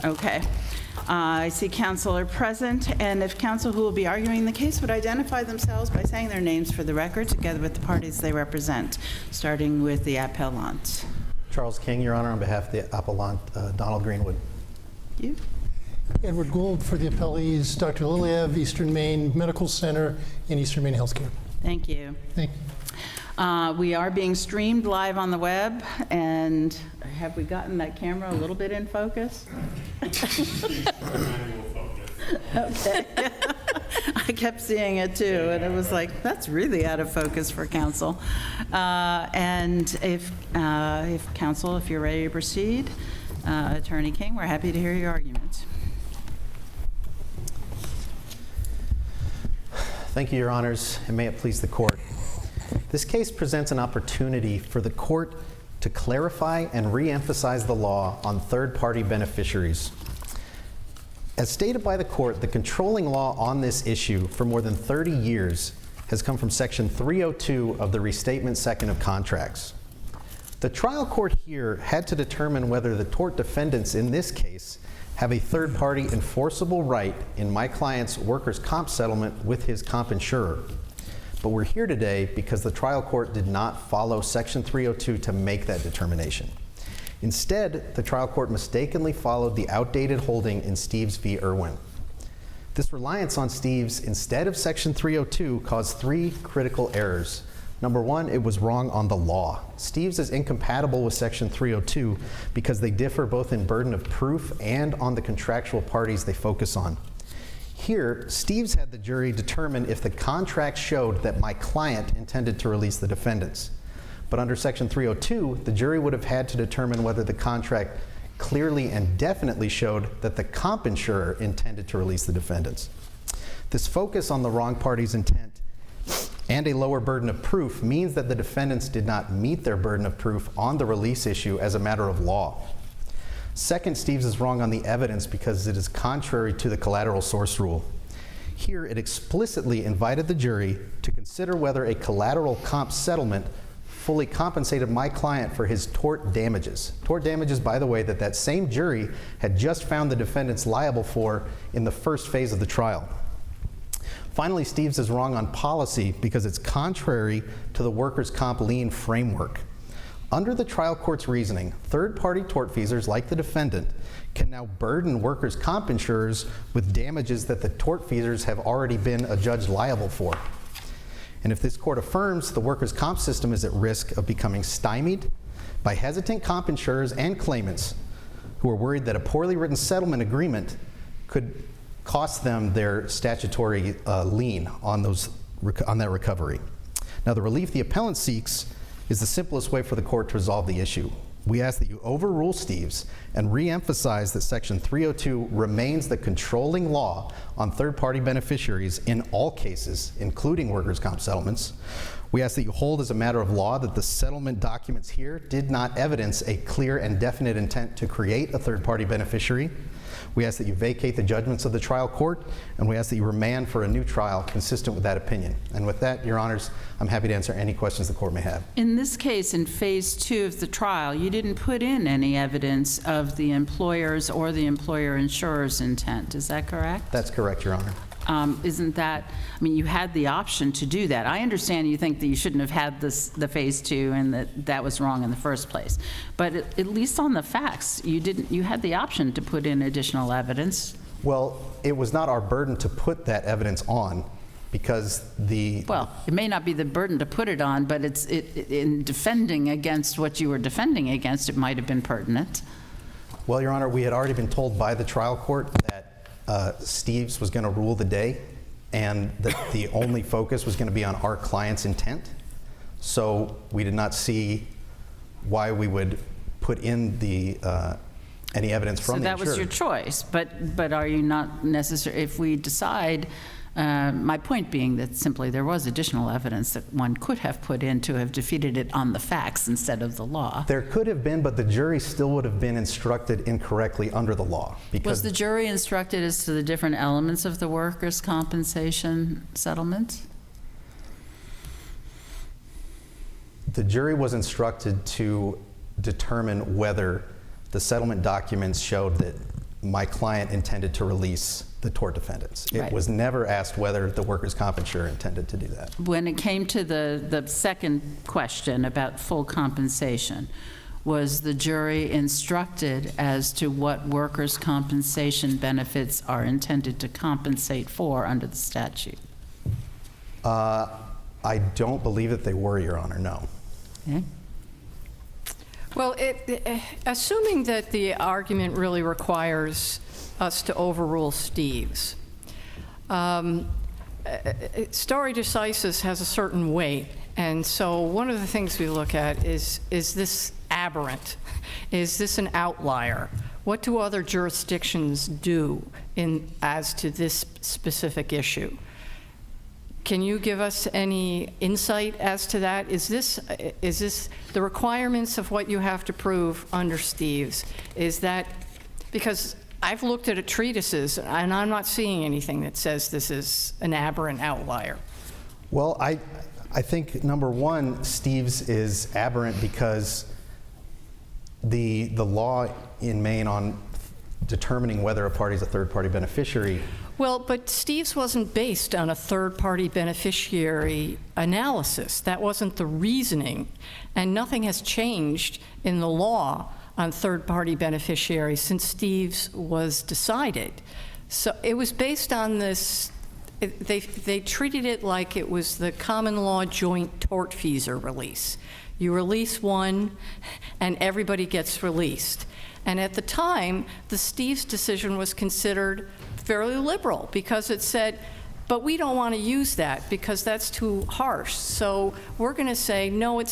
Speaker 3: Okay. I see counsel are present, and if counsel who will be arguing the case would identify themselves by saying their names for the record, together with the parties they represent, starting with the appellant.
Speaker 10: Charles King, Your Honor, on behalf of the appellant, Donald Greenwood.
Speaker 3: You?
Speaker 11: Edward Gould for the appellees, Dr. Liliev, Eastern Maine Medical Center, and Eastern Maine Healthcare.
Speaker 3: Thank you.
Speaker 11: Thank you.
Speaker 3: We are being streamed live on the web, and have we gotten that camera a little bit in focus? Okay. I kept seeing it too, and it was like, that's really out of focus for counsel. And if counsel, if you're ready to proceed, Attorney King, we're happy to hear your argument.
Speaker 10: Thank you, Your Honors, and may it please the court. This case presents an opportunity for the court to clarify and re-emphasize the law on third-party beneficiaries. As stated by the court, the controlling law on this issue for more than 30 years has come from Section 302 of the Restatement Second of Contracts. The trial court here had to determine whether the tort defendants in this case have a third-party enforceable right in my client's workers' comp settlement with his comp insurer. But we're here today because the trial court did not follow Section 302 to make that determination. Instead, the trial court mistakenly followed the outdated holding in Steves v. Irwin. This reliance on Steves instead of Section 302 caused three critical errors. Number one, it was wrong on the law. Steves is incompatible with Section 302 because they differ both in burden of proof and on the contractual parties they focus on. Here, Steves had the jury determine if the contract showed that my client intended to release the defendants. But under Section 302, the jury would have had to determine whether the contract clearly and definitely showed that the comp insurer intended to release the defendants. This focus on the wrong party's intent and a lower burden of proof means that the defendants did not meet their burden of proof on the release issue as a matter of law. Second, Steves is wrong on the evidence because it is contrary to the collateral source rule. Here, it explicitly invited the jury to consider whether a collateral comp settlement fully compensated my client for his tort damages. Tort damages, by the way, that same jury had just found the defendants liable for in the first phase of the trial. Finally, Steves is wrong on policy because it's contrary to the workers' comp lien framework. Under the trial court's reasoning, third-party tortfeasors like the defendant can now burden workers' comp insurers with damages that the tortfeasors have already been adjudged liable for. And if this court affirms, the workers' comp system is at risk of becoming stymied by hesitant comp insurers and claimants who are worried that a poorly written settlement agreement could cost them their statutory lien on that recovery. Now, the relief the appellant seeks is the simplest way for the court to resolve the issue. We ask that you overrule Steves and re-emphasize that Section 302 remains the controlling law on third-party beneficiaries in all cases, including workers' comp settlements. We ask that you hold as a matter of law that the settlement documents here did not evidence a clear and definite intent to create a third-party beneficiary. We ask that you vacate the judgments of the trial court, and we ask that you remand for a new trial consistent with that opinion. And with that, Your Honors, I'm happy to answer any questions the court may have.
Speaker 3: In this case, in phase 2 of the trial, you didn't put in any evidence of the employer's or the employer-insurer's intent. Is that correct?
Speaker 10: That's correct, Your Honor.
Speaker 3: Isn't that, I mean, you had the option to do that. I understand you think that you shouldn't have had the phase 2 and that was wrong in the first place. But at least on the facts, you had the option to put in additional evidence.
Speaker 10: Well, it was not our burden to put that evidence on because
Speaker 3: Well, it may not be the burden to put it on, but in defending against what you were defending against, it might have been pertinent.
Speaker 10: Well, Your Honor, we had already been told by the trial court that Steves was going to rule the day and that the only focus was going to be on our client's intent. So we did not see why we would put in any evidence from the insurer.
Speaker 3: So that was your choice, but are you not necessary, if we decide, my point being that simply there was additional evidence that one could have put in to have defeated it on the facts instead of the law.
Speaker 10: There could have been, but the jury still would have been instructed incorrectly under the law.
Speaker 3: Was the jury instructed as to the different elements of the workers' compensation settlement?
Speaker 10: The jury was instructed to determine whether the settlement documents showed that my client intended to release the tort defendants. It
Speaker 3: Right.
Speaker 10: was never asked whether the workers' comp insurer intended to do that.
Speaker 3: When it came to the second question about full compensation, was the jury instructed as to what workers' compensation benefits are intended to compensate for under the statute?
Speaker 10: I don't believe that they were, Your Honor, no.
Speaker 3: Okay.
Speaker 7: Well, assuming that the argument really requires us to overrule Steve's, stare decisis has a certain weight, and so one of the things we look at is this aberrant? Is this an outlier? What do other jurisdictions do as to this specific issue? Can you give us any insight as to that? Is this the requirements of what you have to prove under Steve's? Is that, because I've looked at treatises and I'm not seeing anything that says this is an aberrant outlier.
Speaker 10: Well, I think, number one, Steve's is aberrant because the law in Maine on determining whether a party is a third-party beneficiary.
Speaker 7: Well, but Steve's wasn't based on a third-party beneficiary analysis. That wasn't the reasoning, and nothing has changed in the law on third-party beneficiaries since Steve's was decided. So it was based on this, they treated it like it was the common law joint tortfeasor release. You release one, and everybody gets released. And at the time, the Steve's decision was considered fairly liberal because it said, but we don't want to use that because that's too harsh. So we're going to say, no,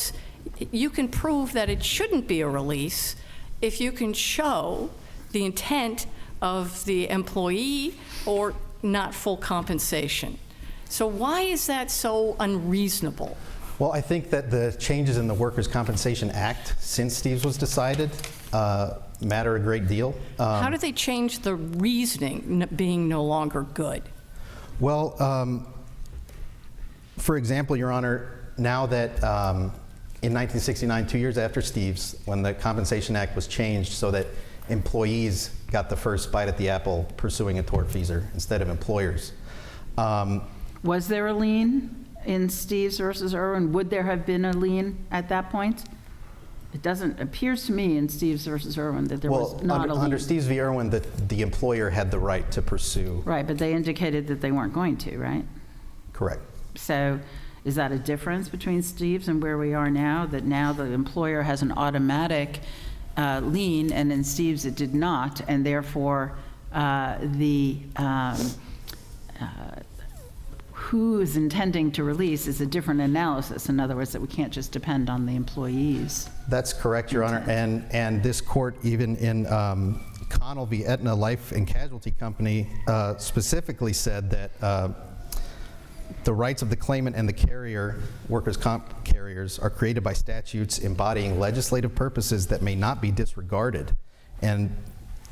Speaker 7: you can prove that it shouldn't be a release if you can show the intent of the employee or not full compensation. So why is that so unreasonable?
Speaker 10: Well, I think that the changes in the Workers' Compensation Act since Steve's was decided matter a great deal.
Speaker 7: How do they change the reasoning being no longer good?
Speaker 10: Well, for example, Your Honor, now that in 1969, 2 years after Steve's, when the Compensation Act was changed so that employees got the first bite at the apple pursuing a tortfeasor instead of employers.
Speaker 3: Was there a lien in Steve's versus Irwin? Would there have been a lien at that point? It doesn't, appears to me in Steve's versus Irwin that there was not a lien.
Speaker 10: Under Steve's v. Irwin, the employer had the right to pursue.
Speaker 3: Right, but they indicated that they weren't going to, right?
Speaker 10: Correct.
Speaker 3: So is that a difference between Steve's and where we are now, that now the employer has an automatic lien, and in Steve's it did not, and therefore who is intending to release is a different analysis. In other words, that we can't just depend on the employees.
Speaker 10: That's correct, Your Honor. And this court, even in Connell v. Aetna Life and Casualty Company, specifically said that the rights of the claimant and the carrier, workers' comp carriers, are created by statutes embodying legislative purposes that may not be disregarded. And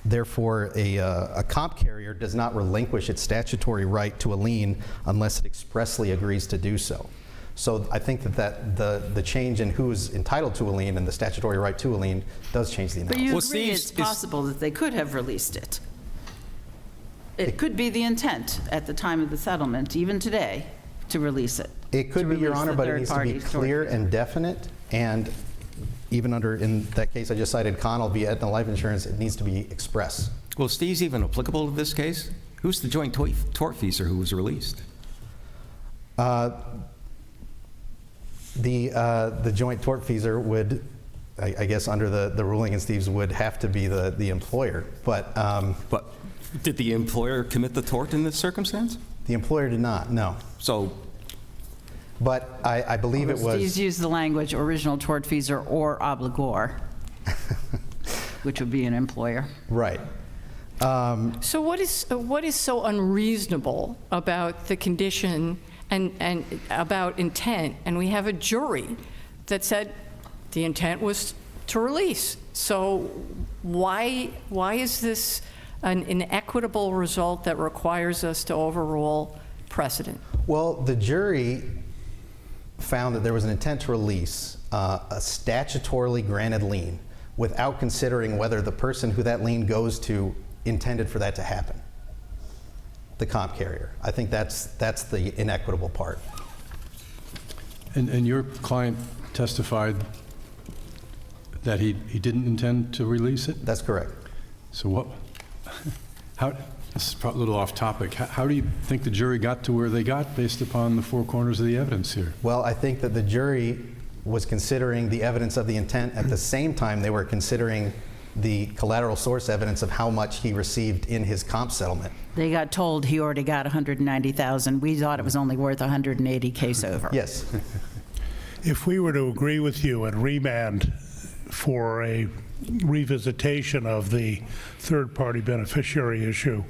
Speaker 10: therefore, a comp carrier does not relinquish its statutory right to a lien unless it expressly agrees to do so. So I think that the change in who is entitled to a lien and the statutory right to a lien does change the analysis.
Speaker 3: But you
Speaker 12: Well,
Speaker 3: agree
Speaker 12: Steve's
Speaker 3: it's possible that they could have released it. It could be the intent at the time of the settlement, even today, to release it.
Speaker 10: It could be, Your Honor, but it needs to be clear and definite, and even in that case I just cited, Connell v. Aetna Life Insurance, it needs to be express.
Speaker 12: Well, Steve's even applicable to this case? Who's the joint tortfeasor who was released?
Speaker 10: The joint tortfeasor would, I guess, under the ruling in Steve's, would have to be the employer. But
Speaker 12: did the employer commit the tort in this circumstance?
Speaker 10: the employer did not, no.
Speaker 12: So,
Speaker 10: But I believe it was.
Speaker 3: Steve's used the language original tortfeasor or obligor, which would be an employer.
Speaker 10: Right.
Speaker 7: So what is so unreasonable about the condition and about intent? And we have a jury that said the intent was to release. So why is this an inequitable result that requires us to overrule precedent?
Speaker 10: Well, the jury found that there was an intent to release a statutorily granted lien without considering whether the person who that lien goes to intended for that to happen, the comp carrier. I think that's the inequitable part.
Speaker 6: And your client testified that he didn't intend to release it?
Speaker 10: That's correct.
Speaker 6: So what, this is probably a little off topic. How do you think the jury got to where they got based upon the four corners of the evidence here?
Speaker 10: Well, I think that the jury was considering the evidence of the intent at the same time they were considering the collateral source evidence of how much he received in his comp settlement.
Speaker 3: They got told he already got $190,000. We thought it was only worth $180 case over.
Speaker 10: Yes.
Speaker 8: If we were to agree with you and remand for a revisitation of the third-party beneficiary issue,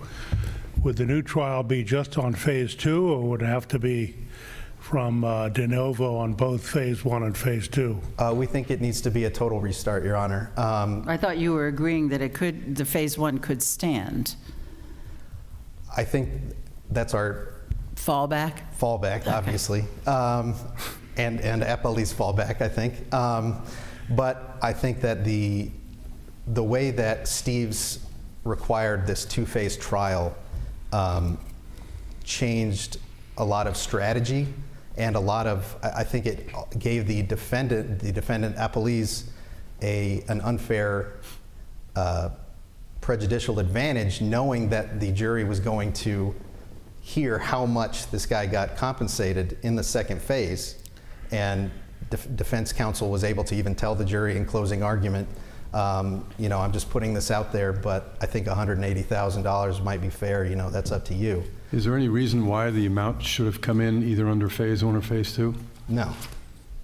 Speaker 8: would the new trial be just on phase 2, or would it have to be from de novo on both phase 1 and phase 2?
Speaker 10: We think it needs to be a total restart, Your Honor.
Speaker 3: I thought you were agreeing that the phase 1 could stand.
Speaker 10: I think that's our
Speaker 3: Fallback?
Speaker 10: fallback, obviously, and Eppley's fallback, I think. But I think that the way that Steves required this two-phase trial changed a lot of strategy and a lot of, I think it gave the defendant Eppley's an unfair prejudicial advantage, knowing that the jury was going to hear how much this guy got compensated in the second phase. And defense counsel was able to even tell the jury in closing argument, you know, I'm just putting this out there, but I think $180,000 might be fair. You know, that's up to you.
Speaker 6: Is there any reason why the amount should have come in either under phase 1 or phase 2?
Speaker 10: No.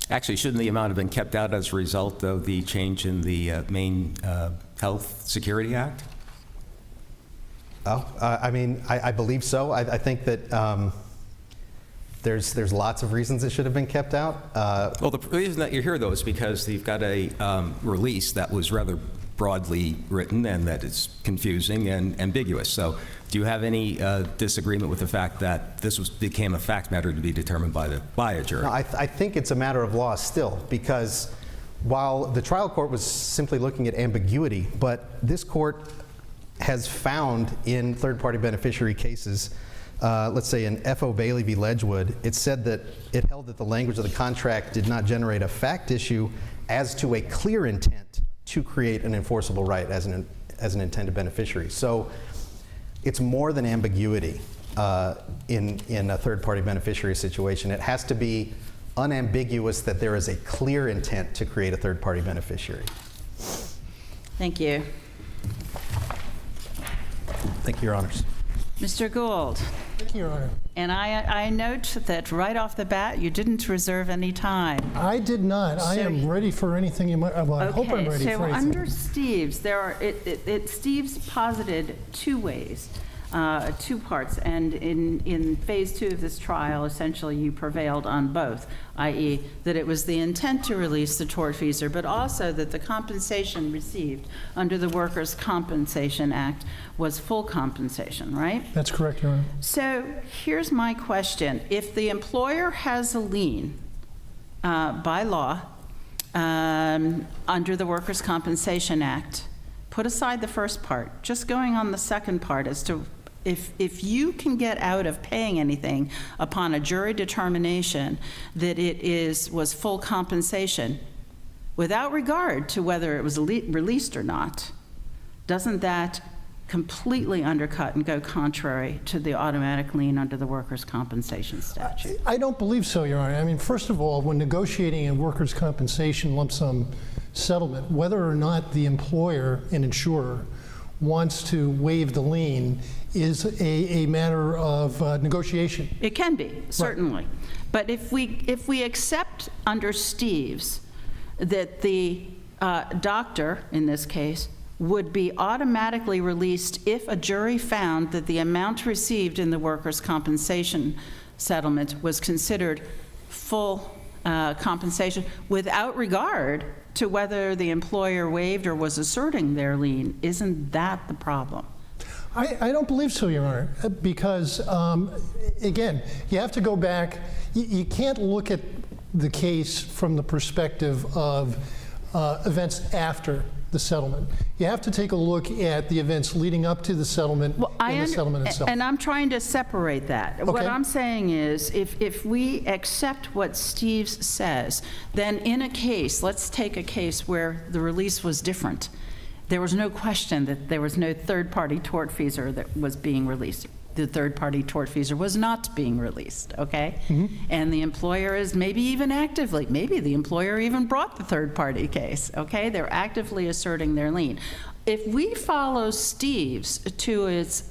Speaker 12: Actually, shouldn't the amount have been kept out as a result of the change in the Maine Health Security Act?
Speaker 10: Oh, I mean, I believe so. I think that there's lots of reasons it should have been kept out.
Speaker 12: Well, the reason that you're here, though, is because you've got a release that was rather broadly written and that is confusing and ambiguous. So do you have any disagreement with the fact that this became a fact matter to be determined by a jury?
Speaker 10: No, I think it's a matter of law still, because while the trial court was simply looking at ambiguity, but this court has found in third-party beneficiary cases, let's say in F.O. Bailey v. Ledgewood, it said that it held that the language of the contract did not generate a fact issue as to a clear intent to create an enforceable right as an intended beneficiary. So it's more than ambiguity in a third-party beneficiary situation. It has to be unambiguous that there is a clear intent to create a third-party beneficiary.
Speaker 3: Thank you.
Speaker 10: Thank you, Your Honors.
Speaker 3: Mr. Gould.
Speaker 11: Thank you, Your Honor.
Speaker 3: And I note that right off the bat, you didn't reserve any time.
Speaker 11: I did not. I am ready for anything you might, well, I hope I'm ready for anything.
Speaker 3: Under Steves, Steves posited two ways, two parts, and in phase 2 of this trial, essentially you prevailed on both, i.e. that it was the intent to release the tortfeasor, but also that the compensation received under the Workers' Compensation Act was full compensation, right?
Speaker 11: That's correct, Your Honor.
Speaker 3: So here's my question. If the employer has a lien by law under the Workers' Compensation Act, put aside the first part, just going on the second part as to if you can get out of paying anything upon a jury determination that it was full compensation, without regard to whether it was released or not, doesn't that completely undercut and go contrary to the automatic lien under the Workers' Compensation statute?
Speaker 11: I don't believe so, Your Honor. I mean, first of all, when negotiating a workers' compensation lump sum settlement, whether or not the employer and insurer wants to waive the lien is a matter of negotiation.
Speaker 3: It can be, certainly. Right. But if we accept under Steves that the doctor, in this case, would be automatically released if a jury found that the amount received in the workers' compensation settlement was considered full compensation without regard to whether the employer waived or was asserting their lien, isn't that the problem?
Speaker 11: I don't believe so, Your Honor, because, again, you have to go back. You can't look at the case from the perspective of events after the settlement. You have to take a look at the events leading up to the settlement and the settlement itself.
Speaker 3: And I'm trying to separate that. What
Speaker 11: Okay.
Speaker 3: I'm saying is, if we accept what Steves says, then in a case, let's take a case where the release was different. There was no question that there was no third-party tortfeasor that was being released. The third-party tortfeasor was not being released, okay? And the employer is maybe even actively, maybe the employer even brought the third-party case, okay? They're actively asserting their lien. If we follow Steves to its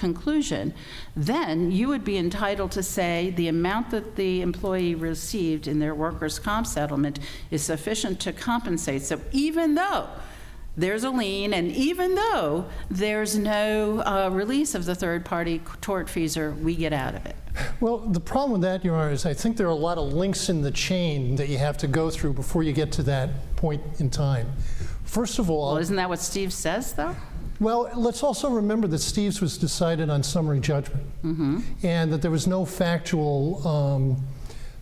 Speaker 3: conclusion, then you would be entitled to say the amount that the employee received in their workers' comp settlement is sufficient to compensate. So even though there's a lien, and even though there's no release of the third-party tortfeasor, we get out of it.
Speaker 11: Well, the problem with that, Your Honor, is I think there are a lot of links in the chain that you have to go through before you get to that point in time. First of all...
Speaker 3: Well, isn't that what Steve says, though?
Speaker 11: Well, let's also remember that Steves was decided on summary judgment, and that there was no factual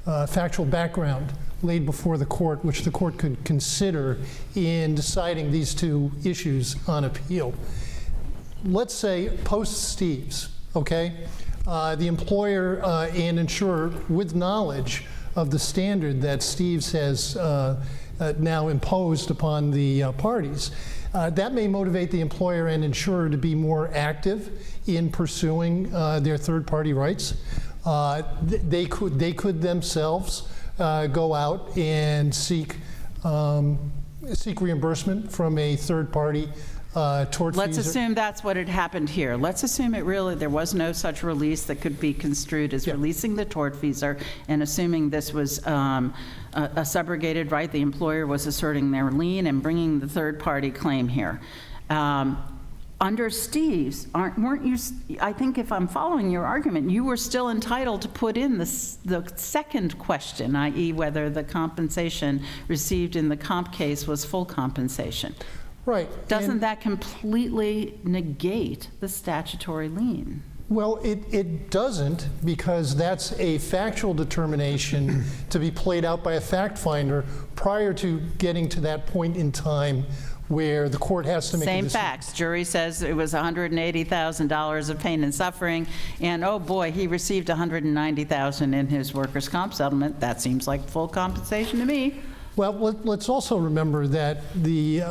Speaker 11: background laid before the court, which the court could consider in deciding these two issues on appeal. Let's say post-Steves, okay? The employer and insurer, with knowledge of the standard that Steves has now imposed upon the parties, that may motivate the employer and insurer to be more active in pursuing their third-party rights. They could themselves go out and seek reimbursement from a third-party tortfeasor.
Speaker 3: Let's assume that's what had happened here. Let's assume there was no such release that could be construed as releasing the tortfeasor, and assuming this was a subrogated right, the employer was asserting their lien and bringing the third-party claim here. Under Steves, weren't you, I think if I'm following your argument, you were still entitled to put in the second question, i.e. whether the compensation received in the comp case was full compensation.
Speaker 11: Right.
Speaker 3: Doesn't that completely negate the statutory lien?
Speaker 11: Well, it doesn't, because that's a factual determination to be played out by a fact finder prior to getting to that point in time where the court has to make a decision.
Speaker 3: Same facts. Jury says it was $180,000 of pain and suffering, and oh boy, he received $190,000 in his workers' comp settlement. That seems like full compensation to me.
Speaker 11: Well, let's also remember that the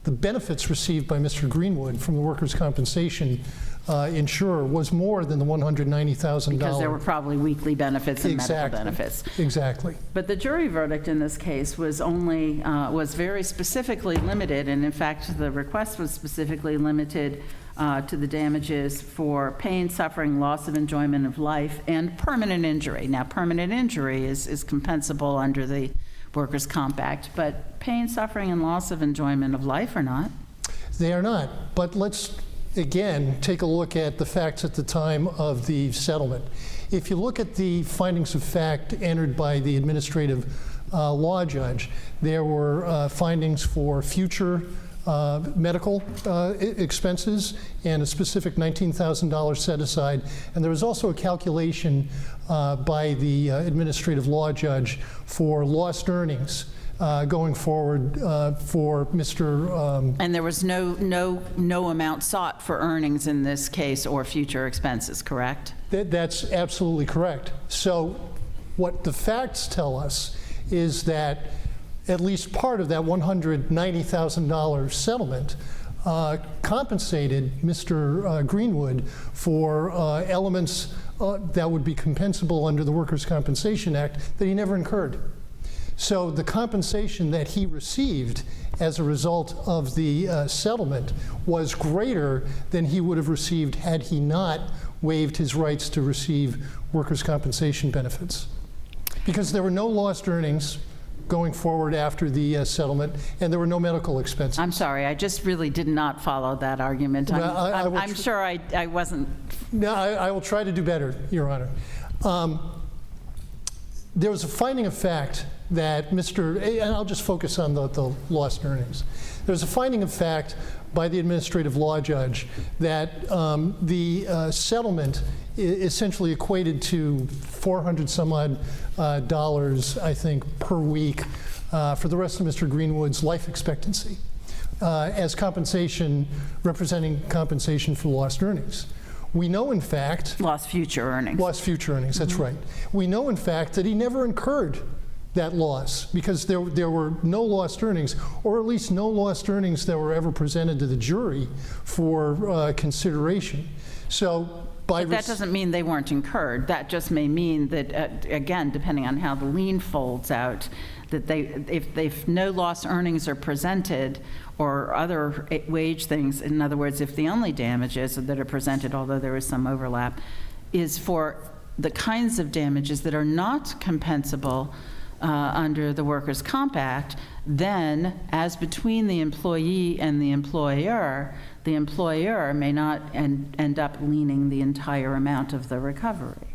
Speaker 11: benefits received by Mr. Greenwood from the workers' compensation insurer was more than the $190,000.
Speaker 3: Because there were probably weekly benefits and medical benefits.
Speaker 11: Exactly.
Speaker 3: But the jury verdict in this case was only, was very specifically limited, and in fact, the request was specifically limited to the damages for pain, suffering, loss of enjoyment of life, and permanent injury. Now, permanent injury is compensable under the Workers' Comp Act, but pain, suffering, and loss of enjoyment of life are not.
Speaker 11: They are not. But let's, again, take a look at the facts at the time of the settlement. If you look at the findings of fact entered by the administrative law judge, there were findings for future medical expenses and a specific $19,000 set aside. And there was also a calculation by the administrative law judge for lost earnings going forward for Mr.
Speaker 3: And there was no amount sought for earnings in this case or future expenses, correct?
Speaker 11: That's absolutely correct. So what the facts tell us is that at least part of that $190,000 settlement compensated Mr. Greenwood for elements that would be compensable under the Workers' Compensation Act that he never incurred. So the compensation that he received as a result of the settlement was greater than he would have received had he not waived his rights to receive workers' compensation benefits. Because there were no lost earnings going forward after the settlement, and there were no medical expenses.
Speaker 3: I'm sorry, I just really did not follow that argument. I'm sure I wasn't.
Speaker 11: No, I will try to do better, Your Honor. There was a finding of fact that and I'll just focus on the lost earnings. There's a finding of fact by the administrative law judge that the settlement essentially equated to $400 some odd dollars, I think, per week for the rest of Mr. Greenwood's life expectancy as compensation, representing compensation for lost earnings. We know, in fact...
Speaker 3: Lost future earnings.
Speaker 11: Lost future earnings, that's right. We know, in fact, that he never incurred that loss because there were no lost earnings, or at least no lost earnings that were ever presented to the jury for consideration. So
Speaker 3: but that doesn't mean they weren't incurred. That just may mean that, again, depending on how the lien folds out, that if no lost earnings are presented or other wage things, in other words, if the only damages that are presented, although there is some overlap, is for the kinds of damages that are not compensable under the Workers' Comp Act, then, as between the employee and the employer may not end up leaning the entire amount of the recovery.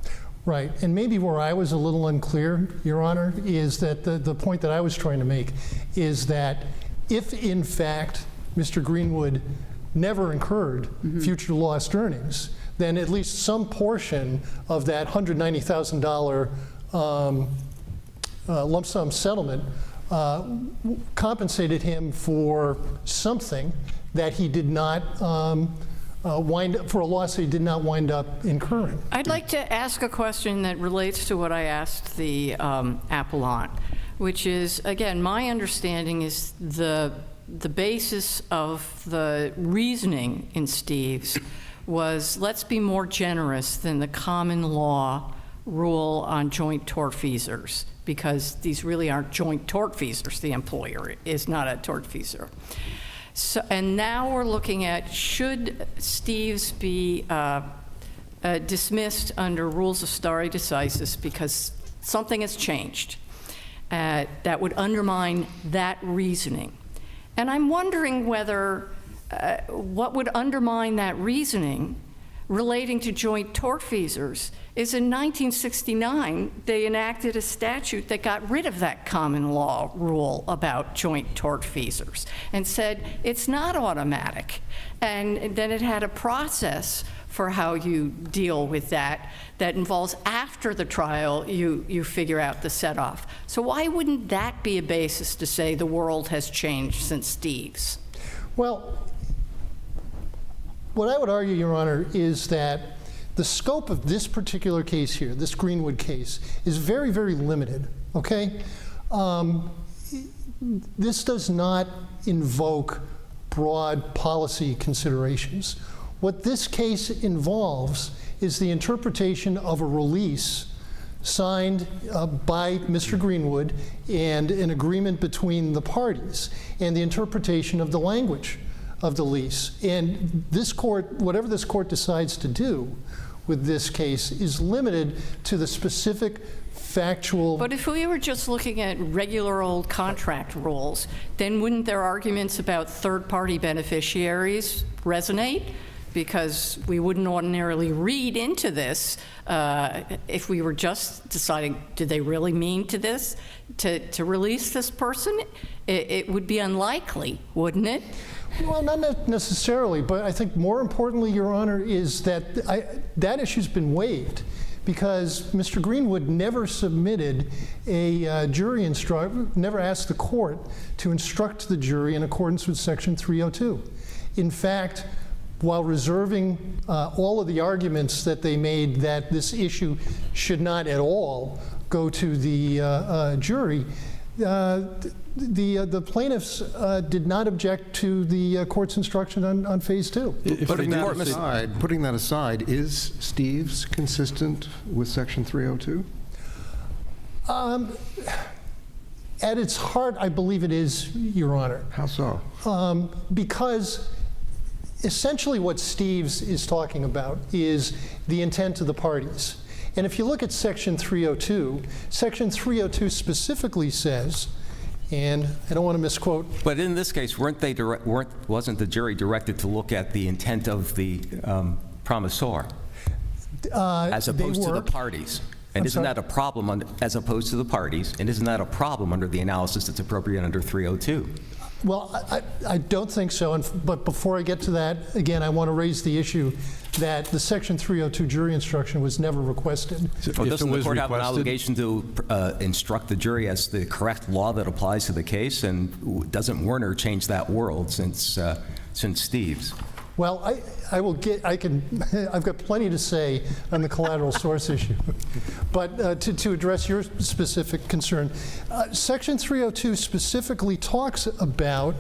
Speaker 11: Right, and maybe where I was a little unclear, Your Honor, is that the point that I was trying to make is that if, in fact, Mr. Greenwood never incurred future lost earnings, then at least some portion of that $190,000 lump sum settlement compensated him for something that he did not for a loss that he did not wind up incurring.
Speaker 7: I'd like to ask a question that relates to what I asked the appellant, which is, again, my understanding is the basis of the reasoning in Steve's was, let's be more generous than the common law rule on joint tortfeasors, because these really aren't joint tortfeasors. The employer is not a tortfeasor. So, and now we're looking at, should Steve's be dismissed under rules of stare decisis because something has changed that would undermine that reasoning? And I'm wondering whether what would undermine that reasoning relating to joint tortfeasors is in 1969, they enacted a statute that got rid of that common law rule about joint tortfeasors and said it's not automatic. And then it had a process for how you deal with that involves after the trial, you figure out the set-off. So why wouldn't that be a basis to say the world has changed since Steve's?
Speaker 11: Well, what I would argue, Your Honor, is that the scope of this particular case here, this Greenwood case, is very, very limited, okay? This does not invoke broad policy considerations. What this case involves is the interpretation of a release signed by Mr. Greenwood and an agreement between the parties, and the interpretation of the language of the lease. And this court, whatever this court decides to do with this case, is limited to the specific factual...
Speaker 7: But if we were just looking at regular old contract rules, then wouldn't their arguments about third-party beneficiaries resonate? Because we wouldn't ordinarily read into this if we were just deciding, did they really mean to this, to release this person? It would be unlikely, wouldn't it?
Speaker 11: Well, not necessarily, but I think more importantly, Your Honor, is that that issue's been waived because Mr. Greenwood never submitted a jury instruction, never asked the court to instruct the jury in accordance with Section 302. In fact, while reserving all of the arguments that they made that this issue should not at all go to the jury, the plaintiffs did not object to the court's instruction on Phase 2.
Speaker 9: Putting that aside, is Steve's consistent with Section 302?
Speaker 11: At its heart, I believe it is, Your Honor.
Speaker 9: How so?
Speaker 11: Because essentially what Steve's is talking about is the intent of the parties. And if you look at Section 302, Section 302 specifically says, and I don't want to misquote.
Speaker 12: But in this case, wasn't the jury directed to look at the intent of the promisor as opposed to the parties? And
Speaker 11: I'm
Speaker 12: isn't
Speaker 11: sorry?
Speaker 12: that a problem as opposed to the parties? And isn't that a problem under the analysis that's appropriate under 302?
Speaker 11: Well, I don't think so, but before I get to that, again, I want to raise the issue that the Section 302 jury instruction was never requested.
Speaker 12: Well,
Speaker 6: If it
Speaker 12: doesn't the
Speaker 6: was
Speaker 12: court have an
Speaker 6: requested-
Speaker 12: obligation to instruct the jury as the correct law that applies to the case? And doesn't Warner change that world since Steve's?
Speaker 11: Well, I've got plenty to say on the collateral source issue. But to address your specific concern, Section 302 specifically talks about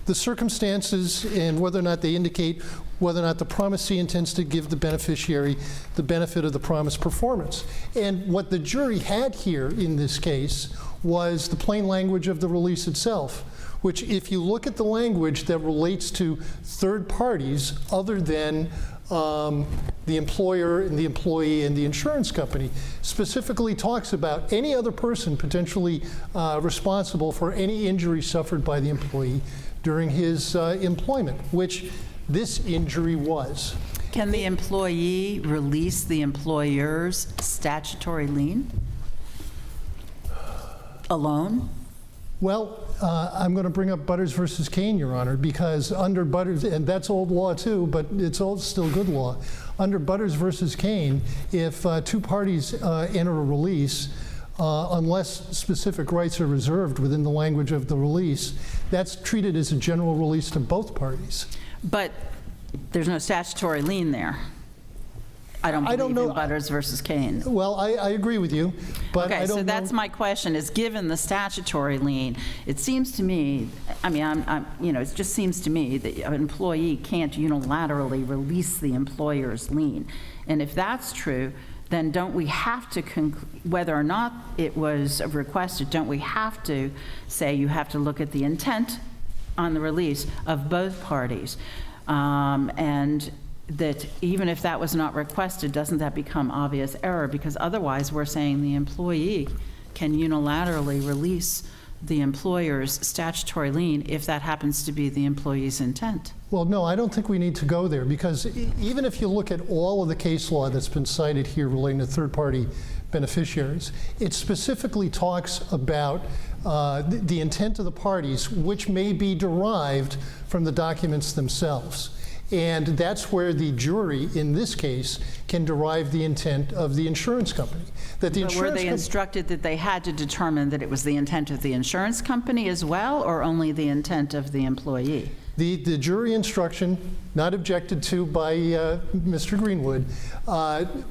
Speaker 11: the circumstances and whether or not they indicate whether or not the promisee intends to give the beneficiary the benefit of the promised performance. And what the jury had here in this case was the plain language of the release itself, which, if you look at the language that relates to third parties other than the employer and the employee and the insurance company, specifically talks about any other person potentially responsible for any injury suffered by the employee during his employment, which this injury was.
Speaker 3: Can the employee release the employer's statutory lien alone?
Speaker 11: Well, I'm going to bring up Butters versus Kane, Your Honor, because under Butters, and that's old law too, but it's still good law. Under Butters versus Kane, if two parties enter a release, unless specific rights are reserved within the language of the release, that's treated as a general release to both parties.
Speaker 3: But there's no statutory lien there. I don't believe in Butters versus Kane.
Speaker 11: Well, I agree with you, but
Speaker 3: Okay,
Speaker 11: I don't
Speaker 3: so that's
Speaker 11: know.
Speaker 3: my question, is given the statutory lien, it seems to me, I mean, it just seems to me that an employee can't unilaterally release the employer's lien. And if that's true, then don't we have to, whether or not it was requested, don't we have to say you have to look at the intent on the release of both parties? And that even if that was not requested, doesn't that become obvious error? Because otherwise, we're saying the employee can unilaterally release the employer's statutory lien if that happens to be the employee's intent.
Speaker 11: Well, no, I don't think we need to go there, because even if you look at all of the case law that's been cited here relating to third-party beneficiaries, it specifically talks about the intent of the parties, which may be derived from the documents themselves. And that's where the jury, in this case, can derive the intent of the insurance company. That the
Speaker 3: But were they instructed that they had to determine that it was the intent of the insurance company as well, or only the intent of the employee?
Speaker 11: The jury instruction, not objected to by Mr. Greenwood,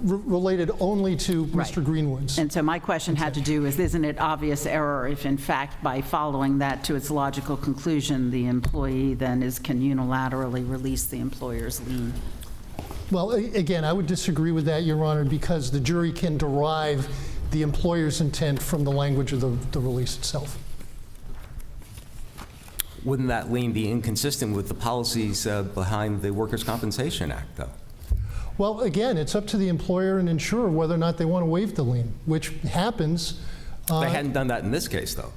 Speaker 11: related only to Mr. Greenwood's.
Speaker 3: And so my question had to do with, isn't it obvious error if, in fact, by following that to its logical conclusion, the employee then can unilaterally release the employer's lien?
Speaker 11: Well, again, I would disagree with that, Your Honor, because the jury can derive the employer's intent from the language of the release itself.
Speaker 12: Wouldn't that lien be inconsistent with the policies behind the Workers' Compensation Act, though?
Speaker 11: Well, again, it's up to the employer and insurer whether or not they want to waive the lien, which happens.
Speaker 12: They hadn't done that in this case, though.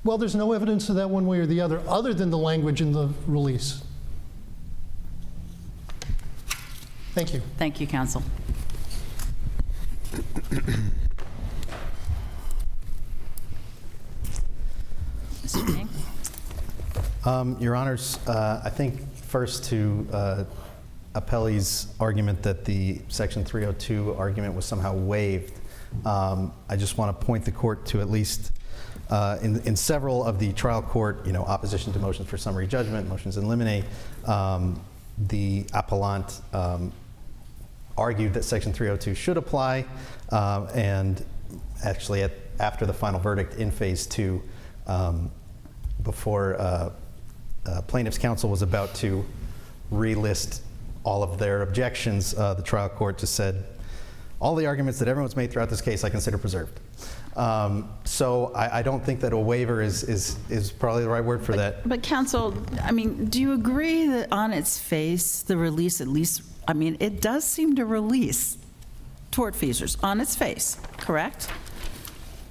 Speaker 11: Well, there's no evidence of that one way or the other than the language in the release. Thank you.
Speaker 3: Thank you, counsel. Mr. King?
Speaker 10: Your Honors, I think first to Appellee's argument that the Section 302 argument was somehow waived, I just want to point the court to at least in several of the trial court, opposition to motions for summary judgment, motions in limine, the appellant argued that Section 302 should apply, and actually after the final verdict in Phase 2, before plaintiff's counsel was about to relist all of their objections, the trial court just said, all the arguments that everyone's made throughout this case I consider preserved. So I don't think that a waiver is probably the right word for that.
Speaker 3: But counsel, I mean, do you agree that on its face, the release at least, I mean, it does seem to release tortfeasors on its face, correct?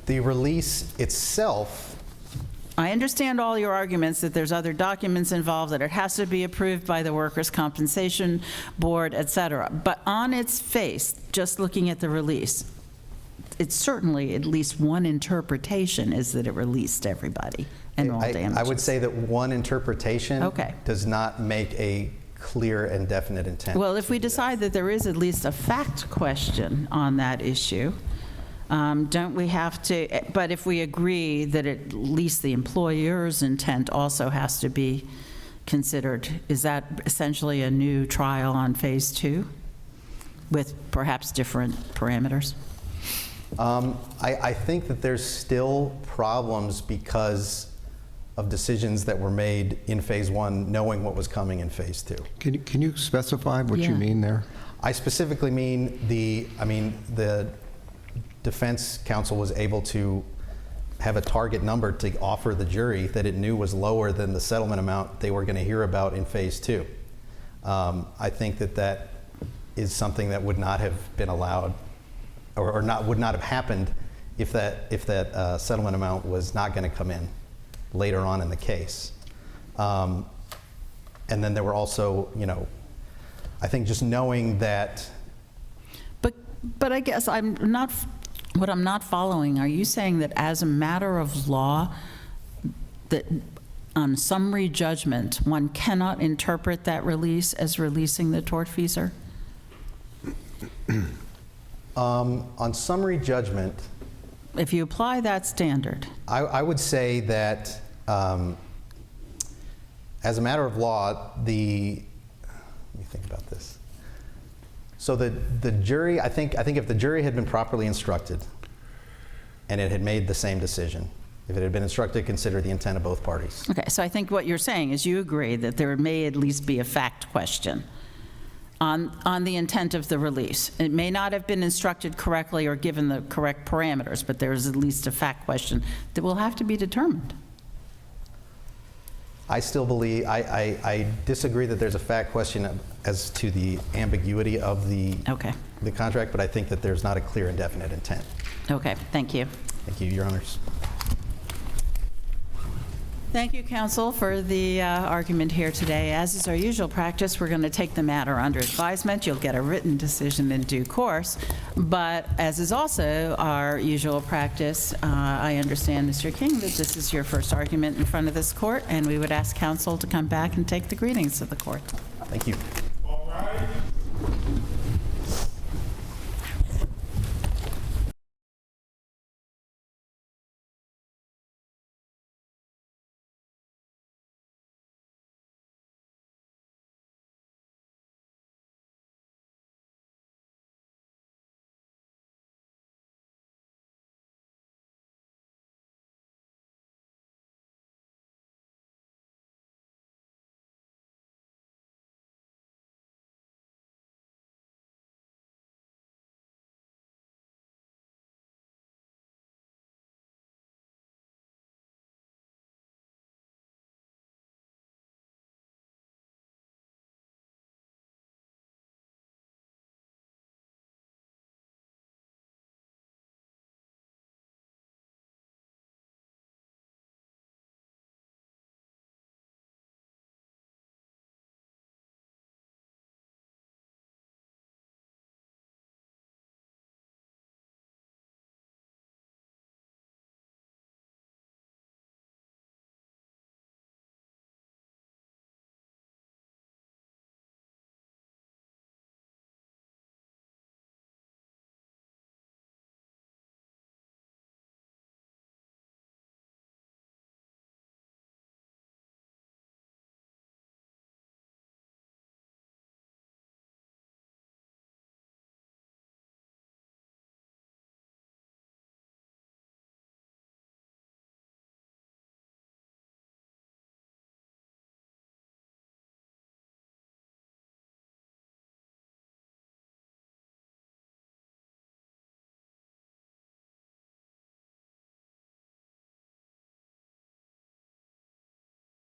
Speaker 10: The release itself,
Speaker 3: I understand all your arguments that there's other documents involved, that it has to be approved by the Workers' Compensation Board, et cetera. But on its face, just looking at the release, it's certainly at least one interpretation is that it released everybody and all damages.
Speaker 10: I would say that one interpretation
Speaker 3: Okay.
Speaker 10: does not make a clear and definite intent.
Speaker 3: Well, if we decide that there is at least a fact question on that issue, don't we have to, but if we agree that at least the employer's intent also has to be considered, is that essentially a new trial on phase 2 with perhaps different parameters?
Speaker 10: I think that there's still problems because of decisions that were made in phase 1, knowing what was coming in phase 2.
Speaker 9: Can you specify what you mean there?
Speaker 10: I specifically mean the defense counsel was able to have a target number to offer the jury that it knew was lower than the settlement amount they were going to hear about in phase 2. I think that is something that would not have been allowed, or would not have happened if that settlement amount was not going to come in later on in the case. And then there were also, I think just knowing that.
Speaker 3: But I guess what I'm not following, are you saying that as a matter of law, that on summary judgment, one cannot interpret that release as releasing the tortfeasor?
Speaker 10: On summary judgment,
Speaker 3: If you apply that standard.
Speaker 10: I would say that as a matter of law, let me think about this. So the jury, I think if the jury had been properly instructed and it had made the same decision, if it had been instructed to consider the intent of both parties.
Speaker 3: Okay, so I think what you're saying is you agree that there may at least be a fact question on the intent of the release. It may not have been instructed correctly or given the correct parameters, but there's at least a fact question that will have to be determined.
Speaker 10: I still believe, I disagree that there's a fact question as to the ambiguity of the contract, but I think that there's not a clear and definite intent.
Speaker 3: Okay, thank you.
Speaker 10: Thank you, Your Honors.
Speaker 3: Thank you, counsel, for the argument here today. As is our usual practice, we're going to take the matter under advisement. You'll get a written decision in due course. But as is also our usual practice, I understand, Mr. King, that this is your first argument in front of this court, and we would ask counsel to come back and take the greetings of the court.
Speaker 10: Thank you.